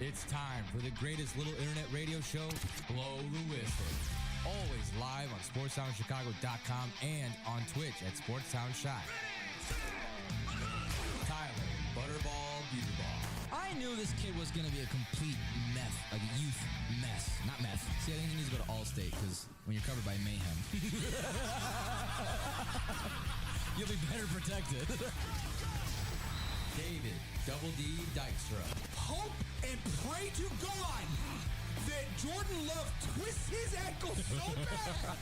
It's time for the greatest little internet radio show, Blow the Whistle. Always live on SportsTownChicago.com and on Twitch at SportsTownShot. Tyler Butterball Buterball. I knew this kid was going to be a complete meth, like a youth mess. Not meth. See, I think he needs to go to Allstate because when you're covered by mayhem, you'll be better protected. David Double D Dykstra. Hope and pray to God that Jordan Love twists his ankle so bad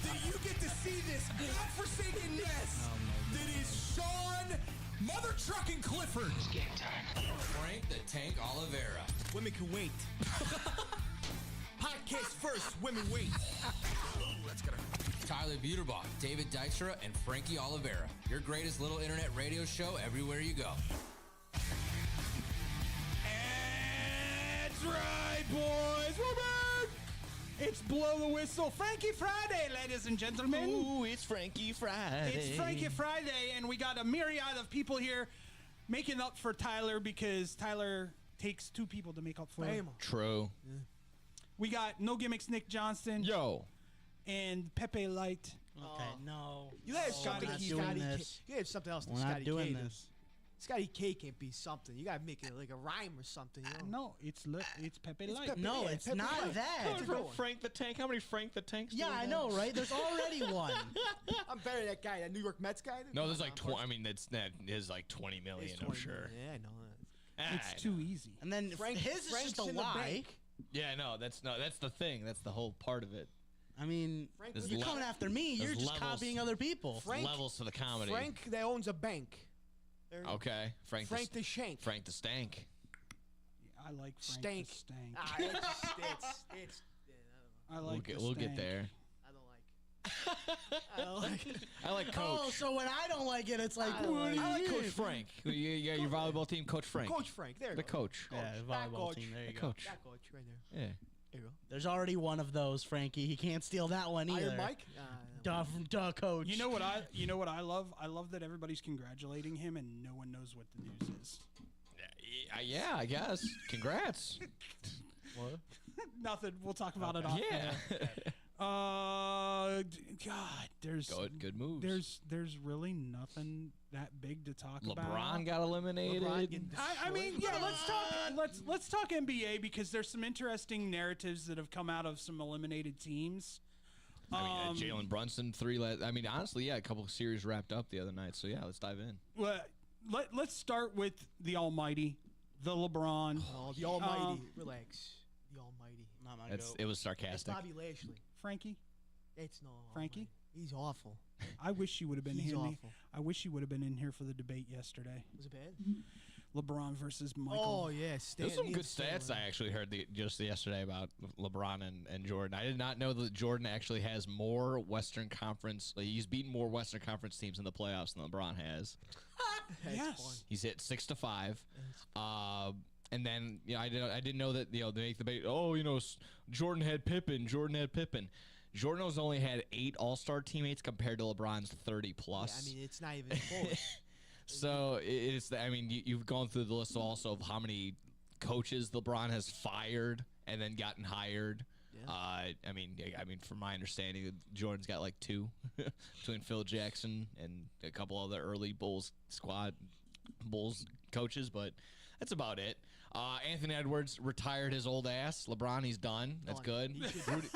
that you get to see this godforsaken mess that is Sean Mother Trucking Clifford. It's game time. Frank the Tank Oliveira. Women can wait. Podcast first, women wait. Let's get her. Tyler Buterbach, David Dykstra, and Frankie Oliveira. Your greatest little internet radio show everywhere you go. That's right, boys. We're back. It's Blow the Whistle. Frankie Friday, ladies and gentlemen. Ooh, it's Frankie Friday. It's Frankie Friday, and we got a myriad of people here making up for Tyler because Tyler takes two people to make up for him. True. We got No Gimmicks Nick Johnston Yo. and Pepe Light. Okay, no. You have No, something. we're not Scotty doing K. this. You have something else than We're not Scotty doing K. this. Scotty K can't be something. You gotta make it like a rhyme or something. You know? No, it's Pepe It's Light. Pepe. No, Yeah, it's Pepe not Light. that. That's a good one. Frank the Tank. How many Frank the Tanks? Yeah, do we I have? know, right? There's already one. I'm better than that guy, that New York Mets guy. No, there's like 20. I mean, that is like 20 million. I'm sure. Yeah, I know that. It's too easy. And then his is Frank's just a in the lie. bank. Yeah, no, that's the thing. That's the whole part of it. I mean, Frank, There's you're le- coming after me. You're there's just levels. copying other people. Frank- Levels to the comedy. Frank that owns a bank. There you go. Okay, Frank the Shank. Frank the Stank. I like Frank Stank. the Stank. Ah, it's yeah, I don't know. I like We'll the get Stank. there. I don't like. I don't like it. I like Oh, Coach. so when I don't like it, it's like, I what do you I like mean? Coach Frank. Yeah, your volleyball team, Coach Frank. Coach Frank. There you The go. coach. Yeah, That volleyball coach. team. There you The go. coach. That coach right there. Yeah. There you go. There's already one of those, Frankie. He can't steal that one either. Iron Mike. Duh, coach. You know what I love? I love that everybody's congratulating him and no one knows what the news is. Yeah, I guess. Congrats. What? Nothing. We'll talk about it off. Yeah. God, there's Good moves. There's really nothing that big to talk about. LeBron got eliminated. LeBron getting I mean, yeah. Let's talk NBA because there's some interesting narratives that have come out of some eliminated teams. I mean, Jalen Brunson 3. I mean, honestly, yeah, a couple of series wrapped up the other night. So yeah, let's dive in. Well, let's start with the Almighty, the LeBron. Oh, the Almighty. Relax. The Almighty. Not my It goat. was It's sarcastic. Bobby Lashley. Frankie. It's no Frankie? Almighty. He's awful. I wish you would have been He's here. awful. I wish you would have been in here for the debate yesterday. Was it bad? LeBron versus Michael. Oh yeah, Stan. There's some me good and Stan stats were- I actually heard just yesterday about LeBron and Jordan. I did not know that Jordan actually has more Western Conference. Like, he's beaten more Western Conference teams in the playoffs than LeBron has. That's Yes. fun. He's hit 6-5. And then I didn't know that they make the debate. Oh, Jordan had Pippen. Jordan has only had 8 All-Star teammates compared to LeBron's 30 Yeah, plus. I mean, it's not even close. So it's. I mean, you've gone through the list also of how many coaches LeBron has fired and then gotten hired. Yeah. I mean, from my understanding, Jordan's got like 2 between Phil Jackson and a couple other early Bulls coaches, but that's about it. Anthony Edwards retired his old ass. LeBron, he's done. That's good. Rudy,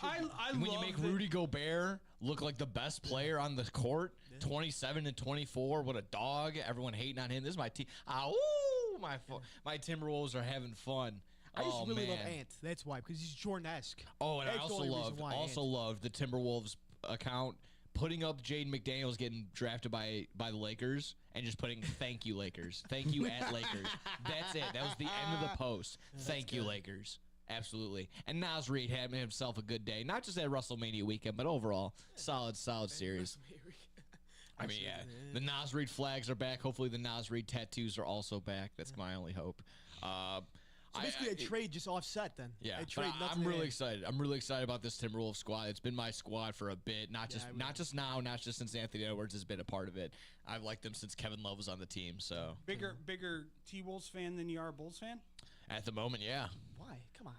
I when you love make that- Rudy Gobert look like the best player on the court, 27-24, what a dog! Everyone hating on him. This is my team. My Timberwolves are having fun. I just really love man. Ant. That's why, because he's Jordan-esque. Oh, and I That's the also only reason why Ant. loved the Timberwolves account putting up Jaden McDaniels getting drafted by the Lakers and just putting thank you Lakers, thank you at Lakers. That's it. That was the end of the post. Thank you Lakers. Absolutely. And Nas Reed had himself a good day, not just at WrestleMania weekend, but overall solid series. I mean, yeah, the Nas Reed flags are back. Hopefully, the Nas Reed tattoos are also back. That's my only hope. So basically, a trade just offset then. Yeah, A trade, but nothing I'm really to add. excited. I'm really excited about this Timberwolves squad. It's been my squad for a bit, not just now, not just since Anthony Edwards has been a part of it. I've liked them since Kevin Love was on the team. So bigger T-Wolves fan than you are a Bulls fan? At the moment, yeah. Why? Come on.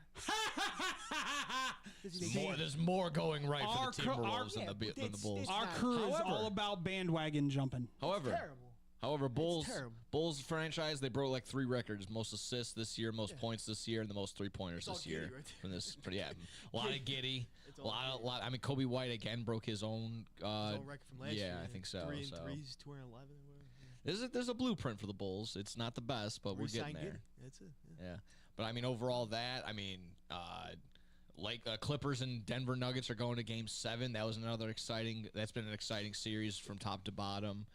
There's more going right Our for the cr- Timberwolves our- than the yeah, Bulls. it's Our not- crew is However- all about bandwagon jumping. However, Terrible. Bulls terrible. franchise, they broke like 3 records: most assists this year, most points this year, and the most 3-pointers all this year. Giddey right there. From this, yeah, a lot of Giddy, It's a all lot, Giddey. lot. I mean, Kobe White again broke his own. His own record from last year. yeah, I think so. 3 and so 3s, 211. or whatever. there's a blueprint for the Bulls. It's not the best, but we're Re-sign getting there. Giddey. That's it. Yeah. Yeah, but I mean, overall, Clippers and Denver Nuggets are going to Game 7. That was another exciting. That's been an exciting series from top to bottom.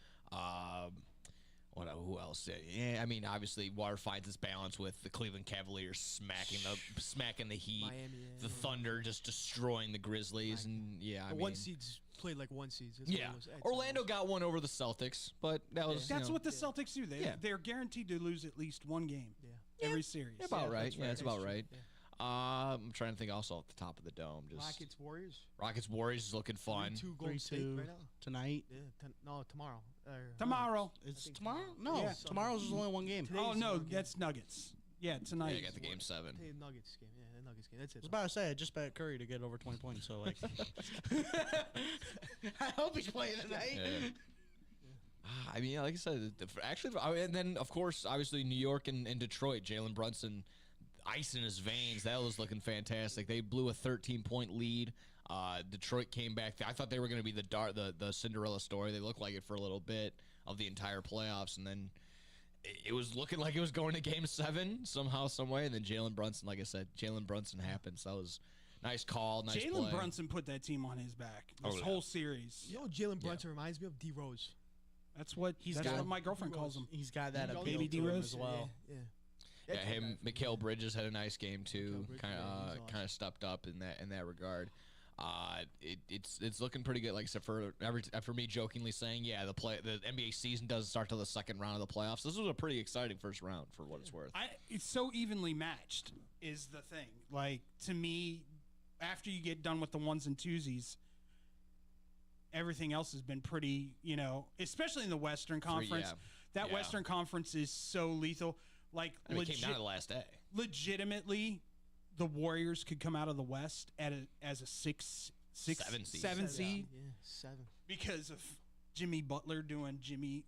Who else? Yeah, I mean, obviously, Water finds its balance with the Cleveland Cavaliers smacking the Heat, Miami, the Thunder just destroying the Grizzlies, and yeah, I The mean, one seeds played like one seeds. That's what yeah. it was. That's Orlando almost- got one over the Celtics, but that was That's what the Celtics do. Yeah. They're guaranteed to lose at least one game Yeah. every series. about right. that's Yeah, that's That's about true. right. Yeah. I'm trying to think also off the top of the dome. Just Rockets Warriors. Warriors is looking fun. 3-2 Golden State 3-2 right now. tonight. Yeah. No, tomorrow. Tomorrow. It's think tomorrow? tomorrow. No, Yeah. tomorrow's just only one game. Today- Oh Today's no, one game. that's Nuggets. Yeah, Yeah, tonight. I got the Game 7. The Nuggets game. Yeah, the Nuggets game. That's I it. was about to say, I just bet Curry to get over 20 points, so like. I hope he's playing tonight. Yeah. I mean, like I said, and then of course, obviously New York and Detroit, Jalen Brunson, ice in his veins. That was looking fantastic. They blew a 13-point lead. Detroit came back. I thought they were going to be the Cinderella story. They looked like it for a little bit of the entire playoffs, and then it was looking like it was going to Game 7 somehow, some way. And then Jalen Brunson, like I said, happened. So that was nice call, nice play. Jalen Brunson put that team on his back this Oh, yeah. whole series. You know what Jalen Brunson reminds me of? D Rose. That's what my girlfriend calls him. He's got that Baby appeal to him D-Rose? as well. Yeah. Yeah, him, Mikal Bridges had a nice game too. Mikal Bridges, Kind yeah, he's of awesome. stepped up in that regard. It's looking pretty good. Like I said, for me jokingly saying, yeah, the NBA season doesn't start till the second round of the playoffs. This was a pretty exciting first round for what it's worth. It's so evenly matched is the thing. Like, to me, after you get done with the ones and twosies, everything else has been pretty, especially in the Western Conference. That Yeah. Western Conference is so lethal. Like, I mean, it came down to the last day. legitimately, the Warriors could come out of the West as a seven seed Yeah, 7. because of Jimmy Butler doing Jimmy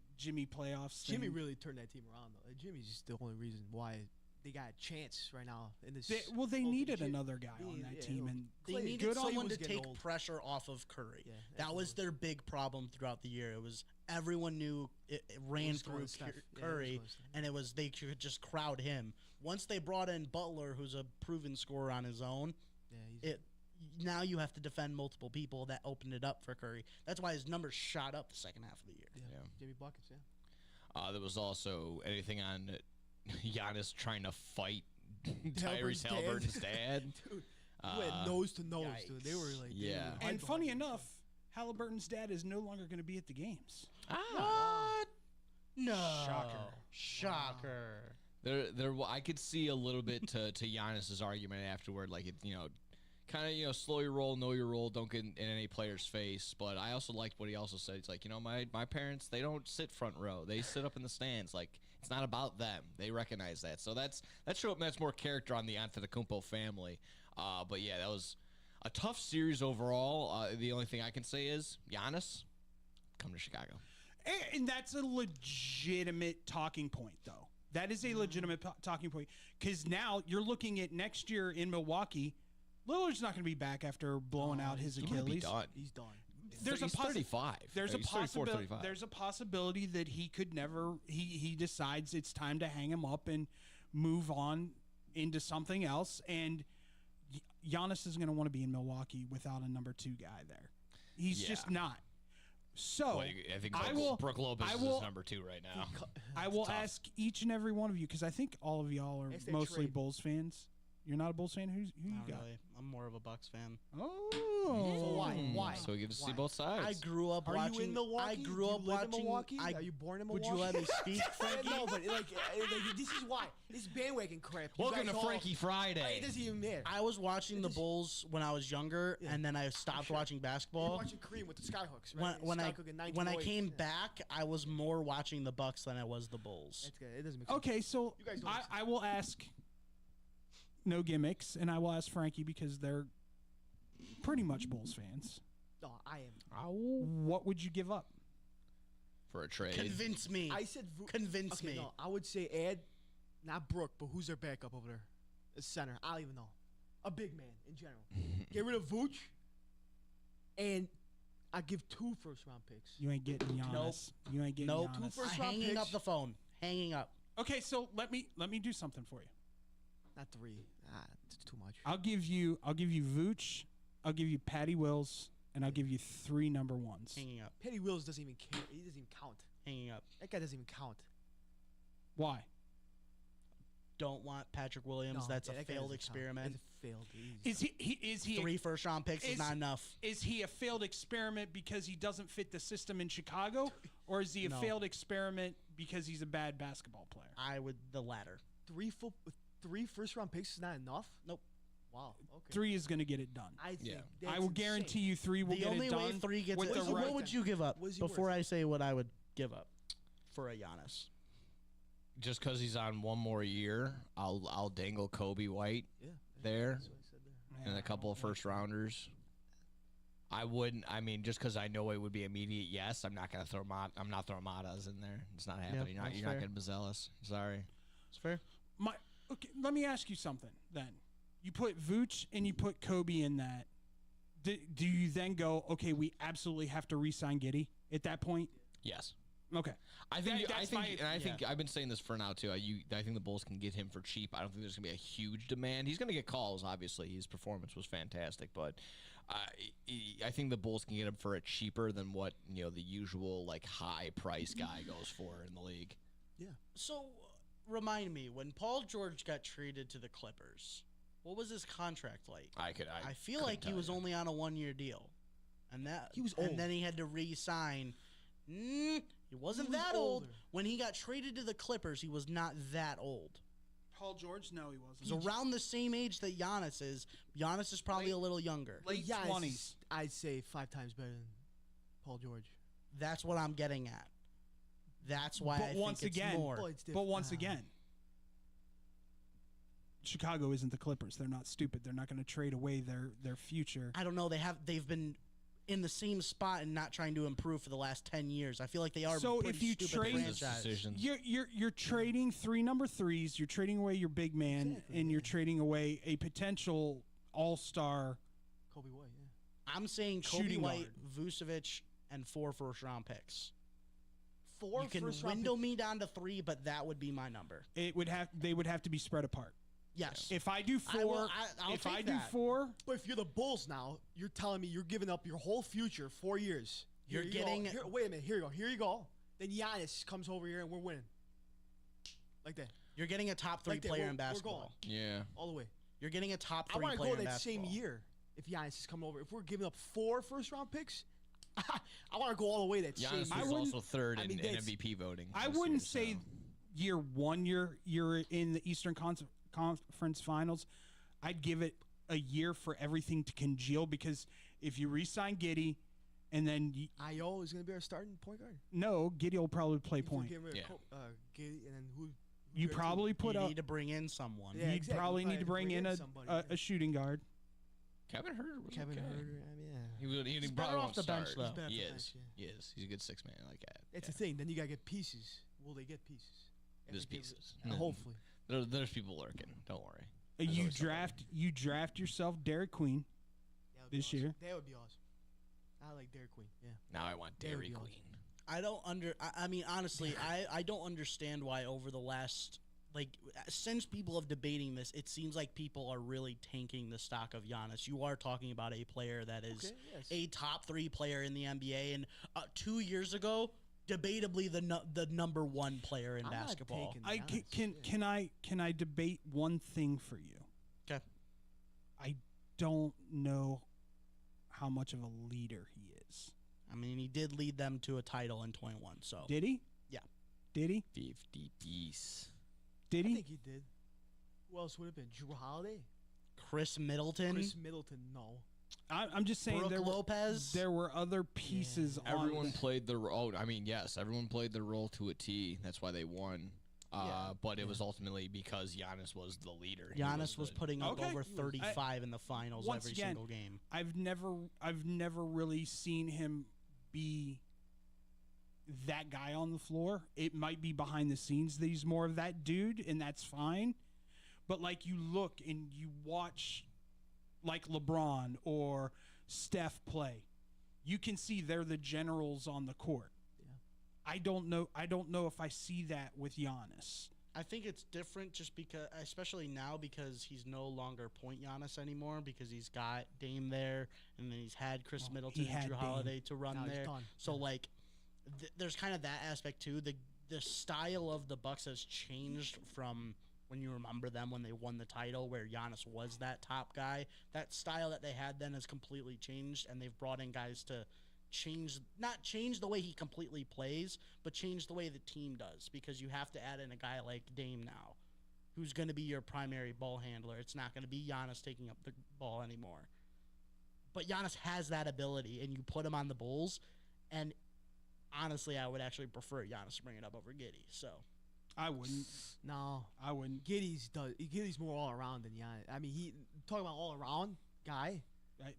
playoffs. Jimmy thing. really turned that team around, though. Like, Jimmy's just the only reason why they got a chance right now in this. They open needed shit. another guy on that team, and They Clay- needed good on- someone was to getting take old. pressure off of Curry. Yeah, that was their big problem throughout the year. It was everyone knew it ran was going through to Steph. Yeah, it was Curry, going to Steph. and it was they could just crowd him. Once they brought in Butler, who's a proven scorer on his own, Yeah, he's now you have to defend multiple people. That opened it up for Curry. That's why his numbers shot up the second half of the year. yeah. Jimmy buckets. Yeah. There was also anything on Giannis trying to fight Halliburton's Tyrese dad. Halliburton's dad. Dude, you went nose to nose, dude. They were like, they Yeah. were right and behind funny each other. enough, Halliburton's dad is no longer going to be at the games. What? No. Shocker. There. I could see a little bit to Giannis's argument afterward, like kind of slow your roll, know your role, don't get in any player's face. But I also liked what he also said. He's like, my parents, they don't sit front row, they sit up in the stands. Like, it's not about them. They recognize that. So that's more character on the Antetokounmpo family. But yeah, that was a tough series overall. The only thing I can say is Giannis, come to Chicago. And that's a legitimate talking point, though. That is a legitimate talking point. Because now you're looking at next year in Milwaukee. Lillard's not going to be back after blowing out his He might be Achilles. done. He's done. There's He's a 35. There's a He's 34, possibility. 35. There's a possibility that he could never. He decides it's time to hang him up and move on into something else. And Giannis is going to want to be in Milwaukee without a number 2 guy there. He's just not. So Well, I think Brook Lopez is his number 2 right now. I will ask each and every one of you because I think all of y'all are If they mostly trade. Bulls fans. You're not a Bulls fan. Who you Not got? really. I'm more of a Bucks fan. Oh, Why? So we get to see Why? both sides. I grew up Are watching. you in Milwaukee? I grew Do up you live watching. in Milwaukee? I, Are you born in would Milwaukee? you let me speak, Frankie? No, but like this is why this bandwagon crap. You Welcome guys to all- Frankie Friday. It doesn't even matter. I was watching the Just- Bulls when I was younger, Yeah. and then I stopped watching You're basketball. watching Kareem with the Skyhooks, When, right? when I Skyhook in when I 1908. came Yeah. back, I was more watching the Bucks than I was the Bulls. That's good. It doesn't make sense. Okay, so You guys don't I will ask no gimmicks, and I will ask Frankie because they're pretty much Bulls fans. No, I am. What would you give up? For a trade. Convince me. I said Convince okay, me. No, I would say add, not Brooke, but who's their backup over there? A center. I don't even know. A big man in general. Get rid of Vooch, and I give 2 first-round picks. You ain't getting Giannis. Nope. You ain't getting Nope. Giannis. First-round Hanging picks. up the phone. Hanging up. Okay, so let me do something for you. Not 3. It's too much. I'll give you Vooch, I'll give you Patty Wills, and I'll give you 3 number 1s. Hanging up. Petty Wills doesn't even care. He doesn't even count. Hanging up. That guy doesn't even count. Why? Don't want Patrick Williams. No, That's that a guy failed doesn't count. experiment. It's a failed. Is he 3 first-round picks is not enough. Is he a failed experiment because he doesn't fit the system in Chicago, or is he a No. failed experiment because he's a bad basketball player? I would the latter. 3 first-round picks is not enough? Nope. Wow. Okay. 3 is going to get it done. I think Yeah. that's I will insane. guarantee you 3 will The get only it done. way 3 gets with it. the So right. what would you give up What is he before worth? I say what I would give up for a Giannis? Just because he's on one more year, I'll dangle Kobe White Yeah. there That's what I said there. and a couple of first rounders. I wouldn't. I mean, just because I know it would be immediate yes, I'm not gonna throw. I'm not throwing Matas in there. It's not happening. You're not, that's you're not fair. gonna be zealous. Sorry. It's fair. Okay, let me ask you something then. You put Vooch and you put Kobe in that. Do you then go, okay, we absolutely have to re-sign Giddey at that point? Yes. Okay. I think. That's my- I think I've been saying this for now too. I think the Bulls can get him for cheap. I don't think there's gonna be a huge demand. He's gonna get calls. Obviously, his performance was fantastic, but I think the Bulls can get him for a cheaper than what the usual like high price guy goes for in the league. So, remind me, when Paul George got traded to the Clippers, what was his contract like? I feel couldn't like he tell was you. only on a 1-year deal, and He was and old. then he had to re-sign. He wasn't was that old. older. When he got traded to the Clippers, he was not that old. Paul George? No, he wasn't. He was around the same age that Giannis is. Giannis is probably a little younger. late But Giannis 20s. is, I'd say 5 times better than Paul George. That's what I'm getting at. That's why But I once think again- it's more. Well, it's But different. once again, Chicago isn't the Clippers. They're not stupid. They're not going to trade away their future. I don't know. They've been in the same spot and not trying to improve for the last 10 years. I feel like they are. So pretty if you stupid trade- Business franchise. decisions. You're trading 3 number 3s. You're trading away your big man, Exactly, and you're yeah. trading away a potential all-star. Kobe White, yeah. I'm saying Kobe Shooting White, Vucevic, and 4 first-round picks. 4 You can first-round window me down to 3, but that would be my number. They would have to be spread apart. Yes. If I do 4, I will- I'll if I take do that. 4, But if you're the Bulls now, you're telling me you're giving up your whole future, 4 years. You're Here you go. getting- Here, wait a minute. Here you go. Here you go. Then Giannis comes over here and we're winning. Like that. You're getting a top 3 Like that. player We're- in we're basketball. Yeah. All the way. You're getting a top I 3 want to player go in that basketball. same year if Giannis is coming over. If we're giving up 4 first-round picks, I want to go all the way that same Giannis year. was also third I mean, in that's- MVP voting. I this wouldn't year, say so. year 1 you're in the Eastern Conference Finals. I'd give it a year for everything to congeal, because if you re-sign Giddey and then Io is going to be our starting point guard. Giddey will probably play If we're point. getting rid of Yeah. Giddey, and then who You goes probably put You up. need to bring in someone. Yeah, You'd exactly. probably Probably need to bring in somebody, a shooting guard. Kevin Herter was Kevin okay. Herter. I mean, yeah. He He's probably better won't off the bench, start. though. He's He better off the is. bench, He is. He's a good 6 man like that. It's Yeah. the thing. Then you got to get pieces. Will they get pieces? There's If they give- pieces. Hopefully. There's people lurking. Don't worry. There's You always somebody. draft yourself Derek Queen. That would be This awesome. year. That would be awesome. I like Dairy Queen. Yeah. Now I want That would Dairy be Queen. awesome. I mean, honestly, I don't understand why over the last, since people have debating this, it seems like people are really tanking the stock of Giannis. You are talking about a player that is Okay, yes. a top 3 player in the NBA, and 2 years ago, debatably the number 1 player in I'm not basketball. taking I Giannis, yeah. can I debate one thing for you? 'Kay. I don't know how much of a leader he is. I mean, he did lead them to a title in 21. So Did he? Yeah. Did he? 50 piece. Did I he? think he did. Who else would have been? Drew Holiday? Chris Middleton, Chris Middleton? No. I'm just saying Brooke Were, Lopez. there were other pieces on Everyone played their role. I mean, yes, everyone played their role to a T. That's why they won. but it was ultimately because Giannis was the leader. He Giannis was the- putting up Okay. over 35 in the finals Once every again, single game. I've never really seen him be that guy on the floor. It might be behind the scenes that he's more of that dude, and that's fine. But like you look and you watch like LeBron or Steph play, you can see they're the generals on the court. I don't know if I see that with Giannis. I think it's different just because, especially now, because he's no longer point Giannis anymore because he's got Dame there, and then he's had Chris Middleton he and had Drew Dame. Holiday to run Now he's there. done. So like, there's kind of that aspect too. The style of the Bucks has changed from when you remember them when they won the title, where Giannis was that top guy. That style that they had then has completely changed, and they've brought in guys to not change the way he completely plays, but change the way the team does, because you have to add in a guy like Dame now, who's going to be your primary ball handler. It's not going to be Giannis taking up the ball anymore. But Giannis has that ability, and you put him on the Bulls, and honestly, I would actually prefer Giannis to bring it up over Giddey. So I wouldn't. No, I wouldn't. Giddy's more all around than Giannis. I mean, he talking about all around guy.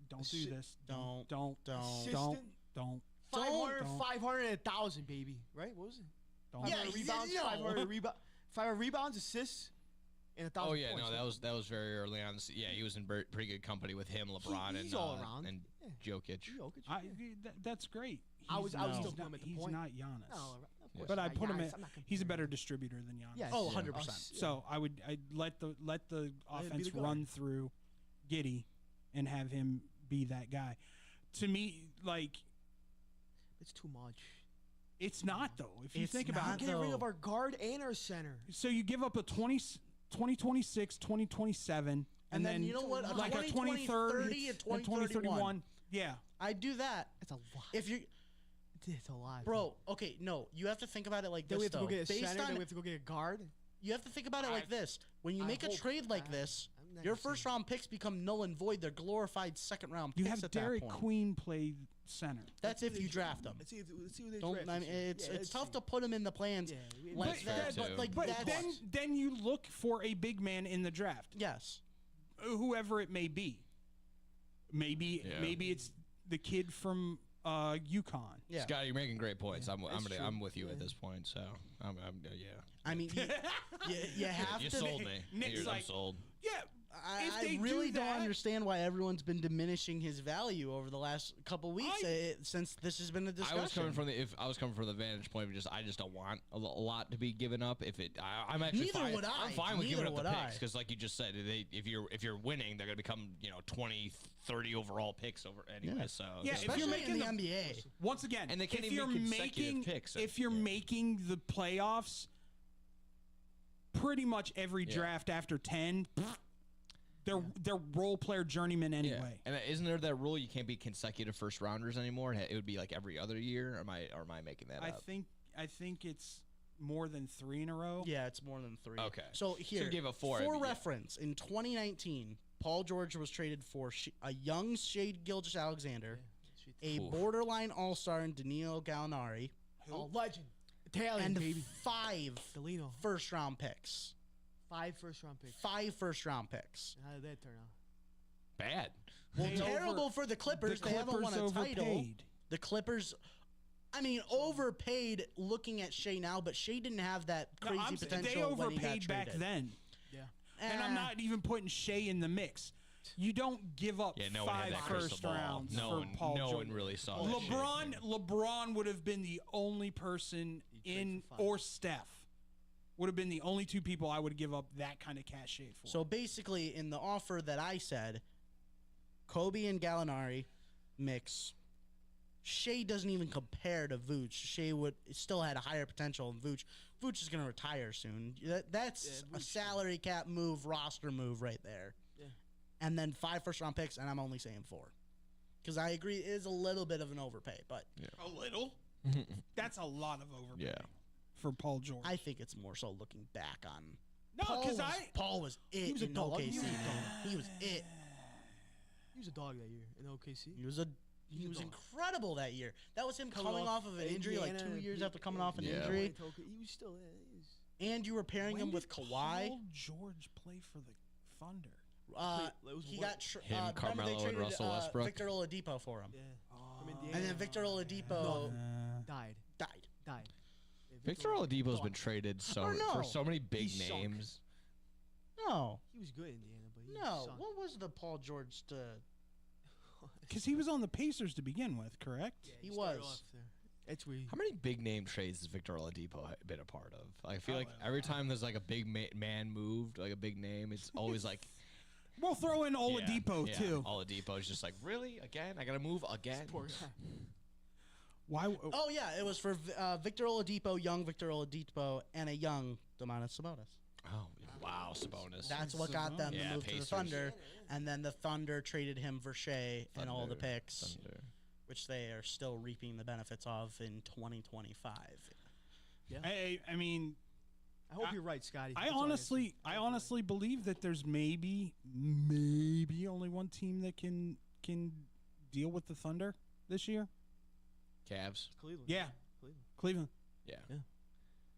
Don't do this. Don't. Don't. Assistant? Don't. 500, Don't. 500, and 1,000, baby. Right? What was it? Don't. 500 rebounds, no. 500 rebounds, assists, and 1,000 Oh yeah, points. no, that was very early on. Yeah, he was in pretty good company with him, LeBron, he's and all around. and Yeah. Jokic. Jokic, I, yeah. that's great. I was He's still not- putting him at the he's point. not Giannis. No, of course But I not. put him Giannis, at. I'm not He's a comparing better him. distributor than Giannis. Yes. Oh, Yeah. 100%. So I'd let the be offense the guard. run through Giddey and have him be that guy. To me, like, It's too much. it's not though. If you It's think not, about it. Getting rid though. of our guard and our center. So you give up a 2026, 2027, And then you know what? A like a 2030 and 2031. Yeah. I'd do that. That's a lot. If you, It's a lot. bro, okay, no, you have to think about it like Then this, we have to though. go get a Based center. on, Then we have to go get a guard. you have to think about it like this. When you I make a hope- trade like I- this, I'm not your gonna say- first round picks become null and void. They're glorified second round You picks have at Derek that point. Queen play center. That's if you draft them. Let's see who they Don't. draft I this mean, year. it's Yeah, it's let's tough see. to put them in the plans Yeah, like That's fair, that. too. But like But that's then you look for a big man in the draft, yes. whoever it may be. Maybe it's the kid from UConn. Yeah. Scott, you're making great points. I'm true. I'm with you at this point. So I'm yeah. I mean, you have You to. sold me. Nick's I'm like- sold. Yeah. If I they really do don't that- understand why everyone's been diminishing his value over the last couple weeks since this has been a discussion. I was coming from the vantage point of I just don't want a lot to be given up. If it, I'm actually Neither fine. would I. I'm fine with giving Neither up the would picks I. because, like you just said, if you're winning, they're gonna become 20, 30 overall picks over anyway. Yeah. So Yeah, if especially you're making in the the- NBA. Once again, And they can't if even you're make consecutive making picks. if you're Yeah. making the playoffs, pretty much every Yeah. draft after 10, they're role player journeymen anyway. And isn't there that rule you can't be consecutive first rounders anymore? It would be like every other year. Or am I making that I up? think it's more than 3 in a row. Yeah, it's more than 3. Okay. So here, give a 4, For yeah. reference, in 2019, Paul George was traded for a young Shea Gilgeous-Alexander, a Oof. borderline all-star in Danilo Gallinari, Oh, legend. Italian, and baby. 5 Galino. first-round picks. 5 first-round picks. 5 first-round picks. How did that turn out? Bad. Well, They terrible for the Clippers. The They haven't won a Clippers title. overpaid. The Clippers, I mean, overpaid looking at Shea now, but Shea didn't have that No, crazy I'm saying potential they when he got overpaid back traded. then. Yeah. And I'm not even putting Shea in the mix. You don't give up Yeah, no one had 5 that crystal first ball. rounds No for one, Paul no George. one really saw that shit. LeBron would have been the only person in, for 5. or Steph would have been the only 2 people I would give up that kind of cachet for. So basically, in the offer that I said, Kobe and Gallinari mix. Shea doesn't even compare to Vooch. Shea would still had a higher potential than Vooch. Vooch is going to retire soon. That's a salary cap move, roster move right there. Yeah. And then 5 first-round picks, and I'm only saying 4. Because I agree, it is a little bit of an overpay, but a little? That's a lot of overpay Yeah. for Paul George. I think it's more so looking back on. no, because Paul was it was a in dog. OKC. He was a man. dog. He was it. He was a dog that year in OKC. He was incredible that year. That was him coming off of an injury like 2 Indiana, years he- after coming off an Yeah. injury. He was still. He was, And you were pairing him When with did Kawhi. Paul George play for the Thunder? It was He what? got Him, remember they Carmelo, and traded, Russell Westbrook? Victor Oladipo for him, Yeah. Oh, From Indiana. and then Victor Oladipo died. died. Yeah, Victor Oladipo's gone. been traded Or no. for so many big He sunk. names. No, He was good in Indiana, but he no. sunk. What was the Paul George? Because he was on the Pacers to begin with, correct? Yeah, He started was. off there. It's weird. How many big name trades has Victor Oladipo been a part of? I feel like Oh, every time there's like a big man moved, like a big name, it's always like We'll throw in Oladipo too. Oladipo's just like, really again? I gotta move again. Poor guy. Why? Oh yeah, it was for Victor Oladipo, young Victor Oladipo, and a young Domantas Sabonis. Oh wow, Sabonis. That's what got them Yeah, to move to the Pacers. Thunder, and then the Thunder traded him for Shea and all the Thunder, picks, Thunder. which they are still reaping the benefits of in 2025. I mean, I hope you're right, Scotty. I That's all gotta say. honestly believe that there's maybe only one team that can deal with the Thunder this year. Cavs. Cleveland. Yeah, Cleveland. Cleveland. Yeah.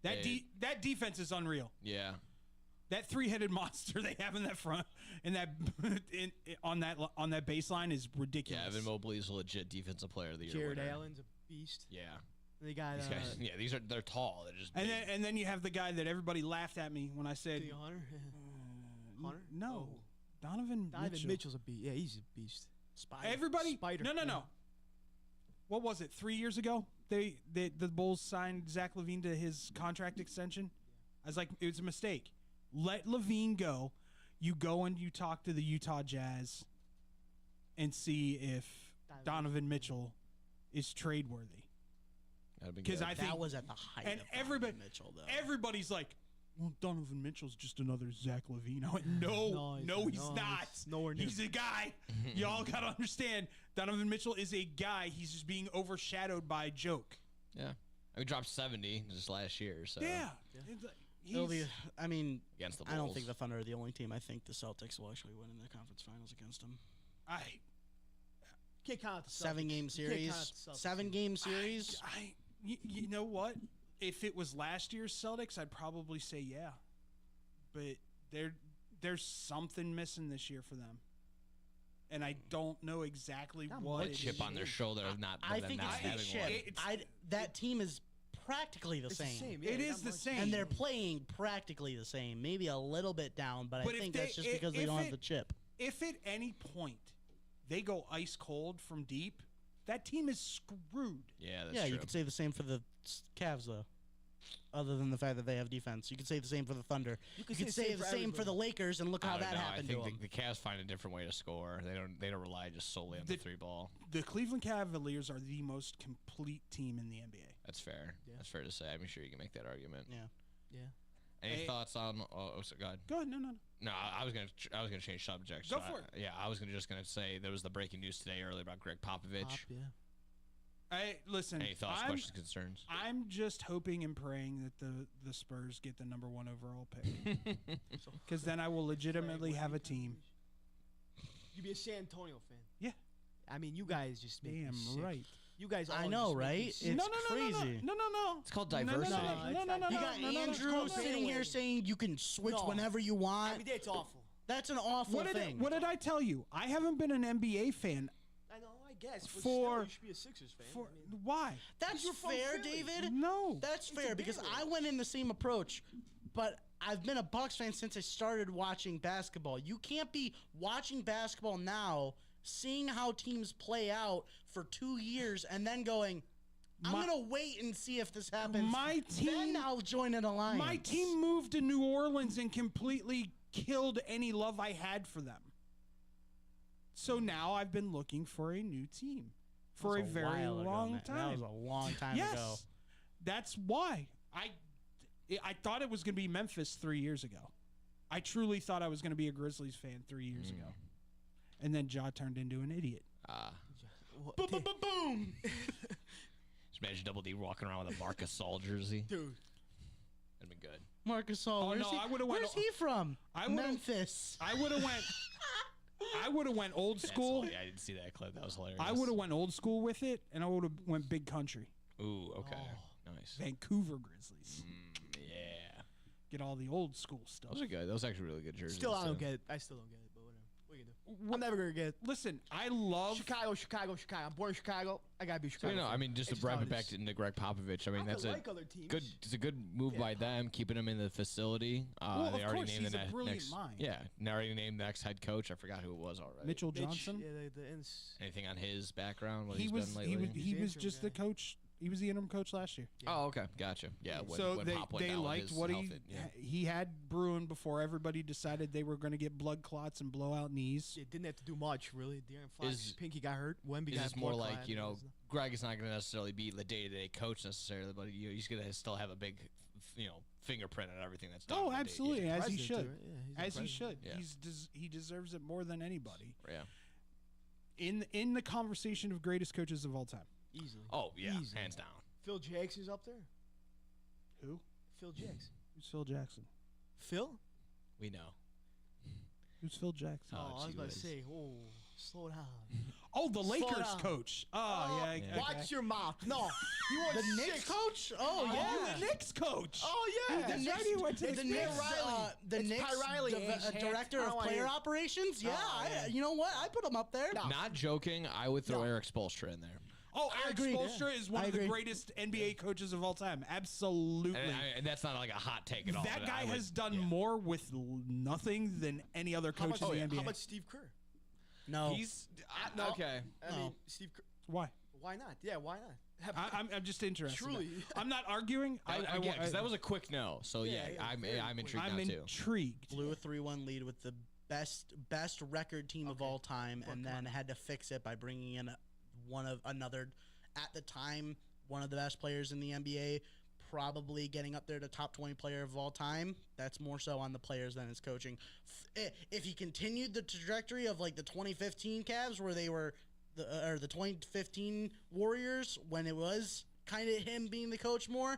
That Hey. that defense is unreal. Yeah. That three-headed monster they have in that front and that on that baseline is Yeah, ridiculous. Evan Mobley is a legit defensive player of the year. Jared winner. Allen's a beast. Yeah. They got These guys, yeah, they're tall. They're just And big. then you have the guy that everybody laughed at me when I said Theo Hunter. Hunter? no, Oh. Donovan Donovan Mitchell. Mitchell's a beast. Yeah, he's a beast. Spider. Everybody, Spider. no. Yeah. What was it? 3 years ago, the Bulls signed Zach LaVine to his contract extension. I was like, it was a mistake. Let LaVine go. You go and you talk to the Utah Jazz, and see if Donovan Mitchell is trade worthy. That'd be 'Cause good. I think- That was at the height and of everybody- Donovan Mitchell, though. Everybody's like, well, Donovan Mitchell's just another Zach LaVine. I went, no, he's not. it's nowhere near. He's a guy. Y'all got to understand. Donovan Mitchell is a guy. He's just being overshadowed by a joke. Yeah. We dropped 70 just last year. So Yeah. It's like, It'll be, he's- I mean, against the I don't Bulls. think the Thunder are the only team. I think the Celtics will actually win in the conference finals against them. Can't count the Celtics. 7-game You can't series. count the Celtics. 7-game series. You know what? If it was last year's Celtics, I'd probably say yeah. But there's something missing this year for them. And I don't know exactly what a it chip is. on their shoulder of not. I of them think not it's the having shit. one. It's- That team is practically the It's same. the same. Yeah, It not is the much. same. And they're playing practically the same. Maybe a little bit down, but But I if think they- that's just i- because they if don't have it- the chip. If at any point they go ice cold from deep, that team is screwed. Yeah, that's Yeah, true. you could say the same for the Cavs, though. Other than the fact that they have defense, you could say the same for the Thunder. You could say the same for the Lakers, and look how I don't that know. happened I to think them. the Cavs find a different way to score. They don't rely just solely on the three ball. The Cleveland Cavaliers are the most complete team in the NBA. That's fair. Yeah. That's fair to say. I'm sure you can make that argument. Yeah. Yeah. Any Hey. thoughts on? Oh, so go ahead. Go ahead. No. No, I was gonna change subjects. Go so for it. Yeah, I was just gonna say there was the breaking news today earlier about Greg Popovich. Pop, yeah. Listen. Any thoughts, questions, concerns? I'm just hoping and praying that the Spurs get the number 1 overall pick, because then I will legitimately have a team. You'd be a San Antonio fan. Yeah. I mean, you guys just make me Damn sick. right. You guys, I all know, just make me right? sick. It's no, crazy. No. It's called No, no, diversity. No. You got Andrew called sitting here bandwagon. saying you can switch No. whenever you want. Every day it's awful. That's an awful thing. What did I tell you? I haven't been an NBA fan I know, I guess. But For- still, you should be a Sixers fan. for I mean, why? That's you're from fair, Philly. David. No. That's fair a because bandwagon. I went in the same approach, but I've been a Bucks fan since I started watching basketball. You can't be watching basketball now, seeing how teams play out for 2 years, and then going, I'm My- gonna wait and see if this happens. My team- then I'll join an alliance. My team moved to New Orleans and completely killed any love I had for them. So now I've been looking for a new team for a That was very while ago, long man. time. That was a long time yes, ago. that's why I thought it was going to be Memphis 3 years ago. I truly thought I was going to be a Grizzlies fan 3 years ago, and then Ja turned into an idiot. what- Boom! Just imagine Double D walking around with a Marcus Gasol jersey. Dude, That'd be good. Marcus Gasol. Oh, where's no, he, I would've went- Where's he from? I would've- Memphis. I would have went. I would have went old That's school. hilarious. I didn't see that clip. That was hilarious. I would have went old school with it, and I would have went big country. Ooh, okay. Nice. Vancouver Grizzlies. Yeah. get all the old school stuff. Those are good. Those are actually really good jerseys. Still, I don't too. get it. I still don't get it, but whatever. What you gonna do? I'm never gonna get it. Listen, I love Chicago. I'm born in Chicago. I gotta be So, Chicago. I mean, just It's to wrap how it back is. to Greg Popovich. I mean, I that's could a like other teams. good. It's a good move by them, keeping him in the facility. Well, They of already course, named he's the a brilliant next. mind. Yeah, they already named the next head coach. I forgot who it was already. Mitchell Mitch, Johnson. Yeah, Anything on his background? What He he's was been he lately? was he He's was the just interim the coach. He was the interim coach last year. Oh, okay, gotcha. Yeah, when, So when they Pop went they down with liked his what health, he he had brewing before everybody decided they were going to get blood clots and blow out knees. It didn't have to do much, really. De'Aaron Fox, Is- Pinky got hurt. Wemby Is got this more blood like clot. Greg is not going to necessarily be the day-to-day coach necessarily, but he's going to still have a big, fingerprint on everything that's done. Oh, on the day- absolutely, as he president, should, too, right? Yeah, he's the as he should. president. Yeah. He deserves it more than anybody. Yeah. In the conversation of greatest coaches of all time. Easily. Oh yeah, Easily. hands down. Phil Jackson's up there. Who? Phil Jackson. Who's Phil Jackson? Phil? We know. Who's Phil Jackson? Oh, I was gee about to whiz. say, slow down. Oh, the Lakers down. coach. Oh, yeah. yeah. okay. Watch your mouth. No. You want The Knicks coach? Oh, Oh, yeah. the Knicks coach. Oh, yeah. That's right, he went to the the Knicks, Riley. the It's Knicks Pat Riley, Ace Hant. director I of don't wanna player hear- operations. Yeah, Oh, yeah. you know what? I put him up there. No. Not joking. I would throw No. Eric Spoelstra in there. Oh, Eric agree. Spoelstra is one I of the agree. greatest NBA coaches of all time. Absolutely. And that's not like a hot take at all. That but guy I would- has done yeah. more with nothing than any other How coach much, in the NBA. how much Steve Kerr? No. He's No. okay. I mean, No. Steve Kerr. Why? Why not? Yeah, why not? I'm just interested. Truly. I'm not arguing. Because that was a quick no. So yeah, Yeah, I'm very intrigued I'm now too. intrigued. Blew a 3-1 lead with the best record team of all time, and then had to fix it by bringing in another at the time one of the best players in the NBA, probably getting up there to top 20 player of all time. That's more so on the players than his coaching. If he continued the trajectory of like the 2015 Cavs, where they were or the 2015 Warriors, when it was kind of him being the coach more,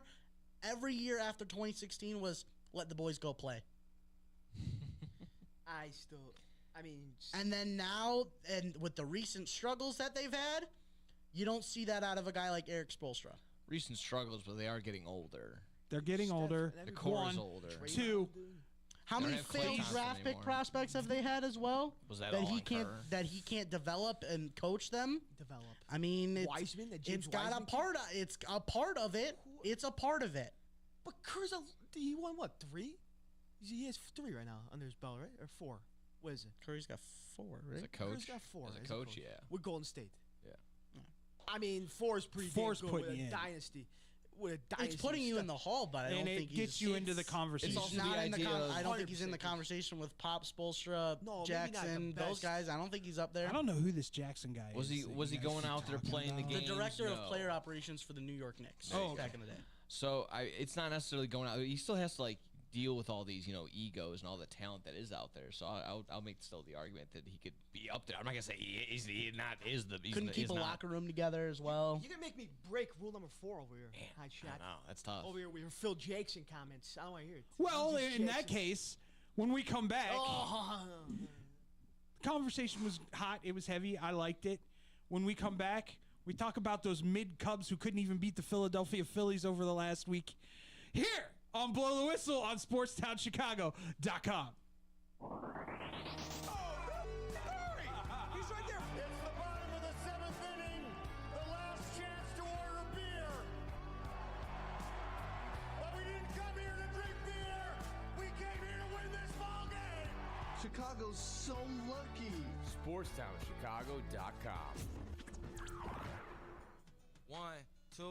every year after 2016 was let the boys go play. I mean, And then now, and with the recent struggles that they've had, you don't see that out of a guy like Eric Spoelstra. Recent struggles, but they are getting older. They're getting Steph older. and The everybody- core One, is older. two. How They don't many have Klay failed Thompson draft pick anymore. prospects have they had as well? Was that that all he on can't Kerr? that he can't develop and coach them? develop. I mean, it's, Wiseman, that James it's got Wiseman a part. It's a part of it. It's a part of it. But Kerr's he won what, 3? He has 3 right now under his belt, right? Or 4? What is it? Curry's got 4, As right? a coach, Kerr's got 4. as a coach, yeah. With Golden State. Yeah. I mean, 4 is pretty Four's damn good putting with you a in. dynasty. With a dynasty. It's putting you in the hall, but I don't And it think gets he's, you into the It's conversation. also He's not the in the idea of- I don't think he's in the 100%. conversation with Pop, Spoelstra, No, maybe not the Jackson, those best. guys. I don't think he's up there. I don't know who this Jackson guy Was is. he that was he you guys going keep out there talking playing the about. The games? director of No. player operations for the New York Knicks Oh, back in the day. So it's not necessarily going out. He still has to like deal with all these egos and all the talent that is out there. So I'll make still the argument that he could be up there. I'm not gonna say he's not is the he's Couldn't the, keep he's a not. locker room together as well. You're going to make me break rule number 4 over here. Hot I shot. know that's tough. Over here with your Phil Jackson comments. I don't want to hear it. Well, Jesus in that Jackson. case, when we come back, Oh. the conversation was hot. It was heavy. I liked it. When we come back, we talk about those mid Cubs who couldn't even beat the Philadelphia Phillies over the last week. Here on Blow the Whistle on SportsTownChicago.com. He's right there. It's the bottom of the 7th inning. The last chance to order a beer. But we didn't come here to drink beer. We came here to win this ball game. Chicago's so lucky. SportsTownChicago.com. 1, 2,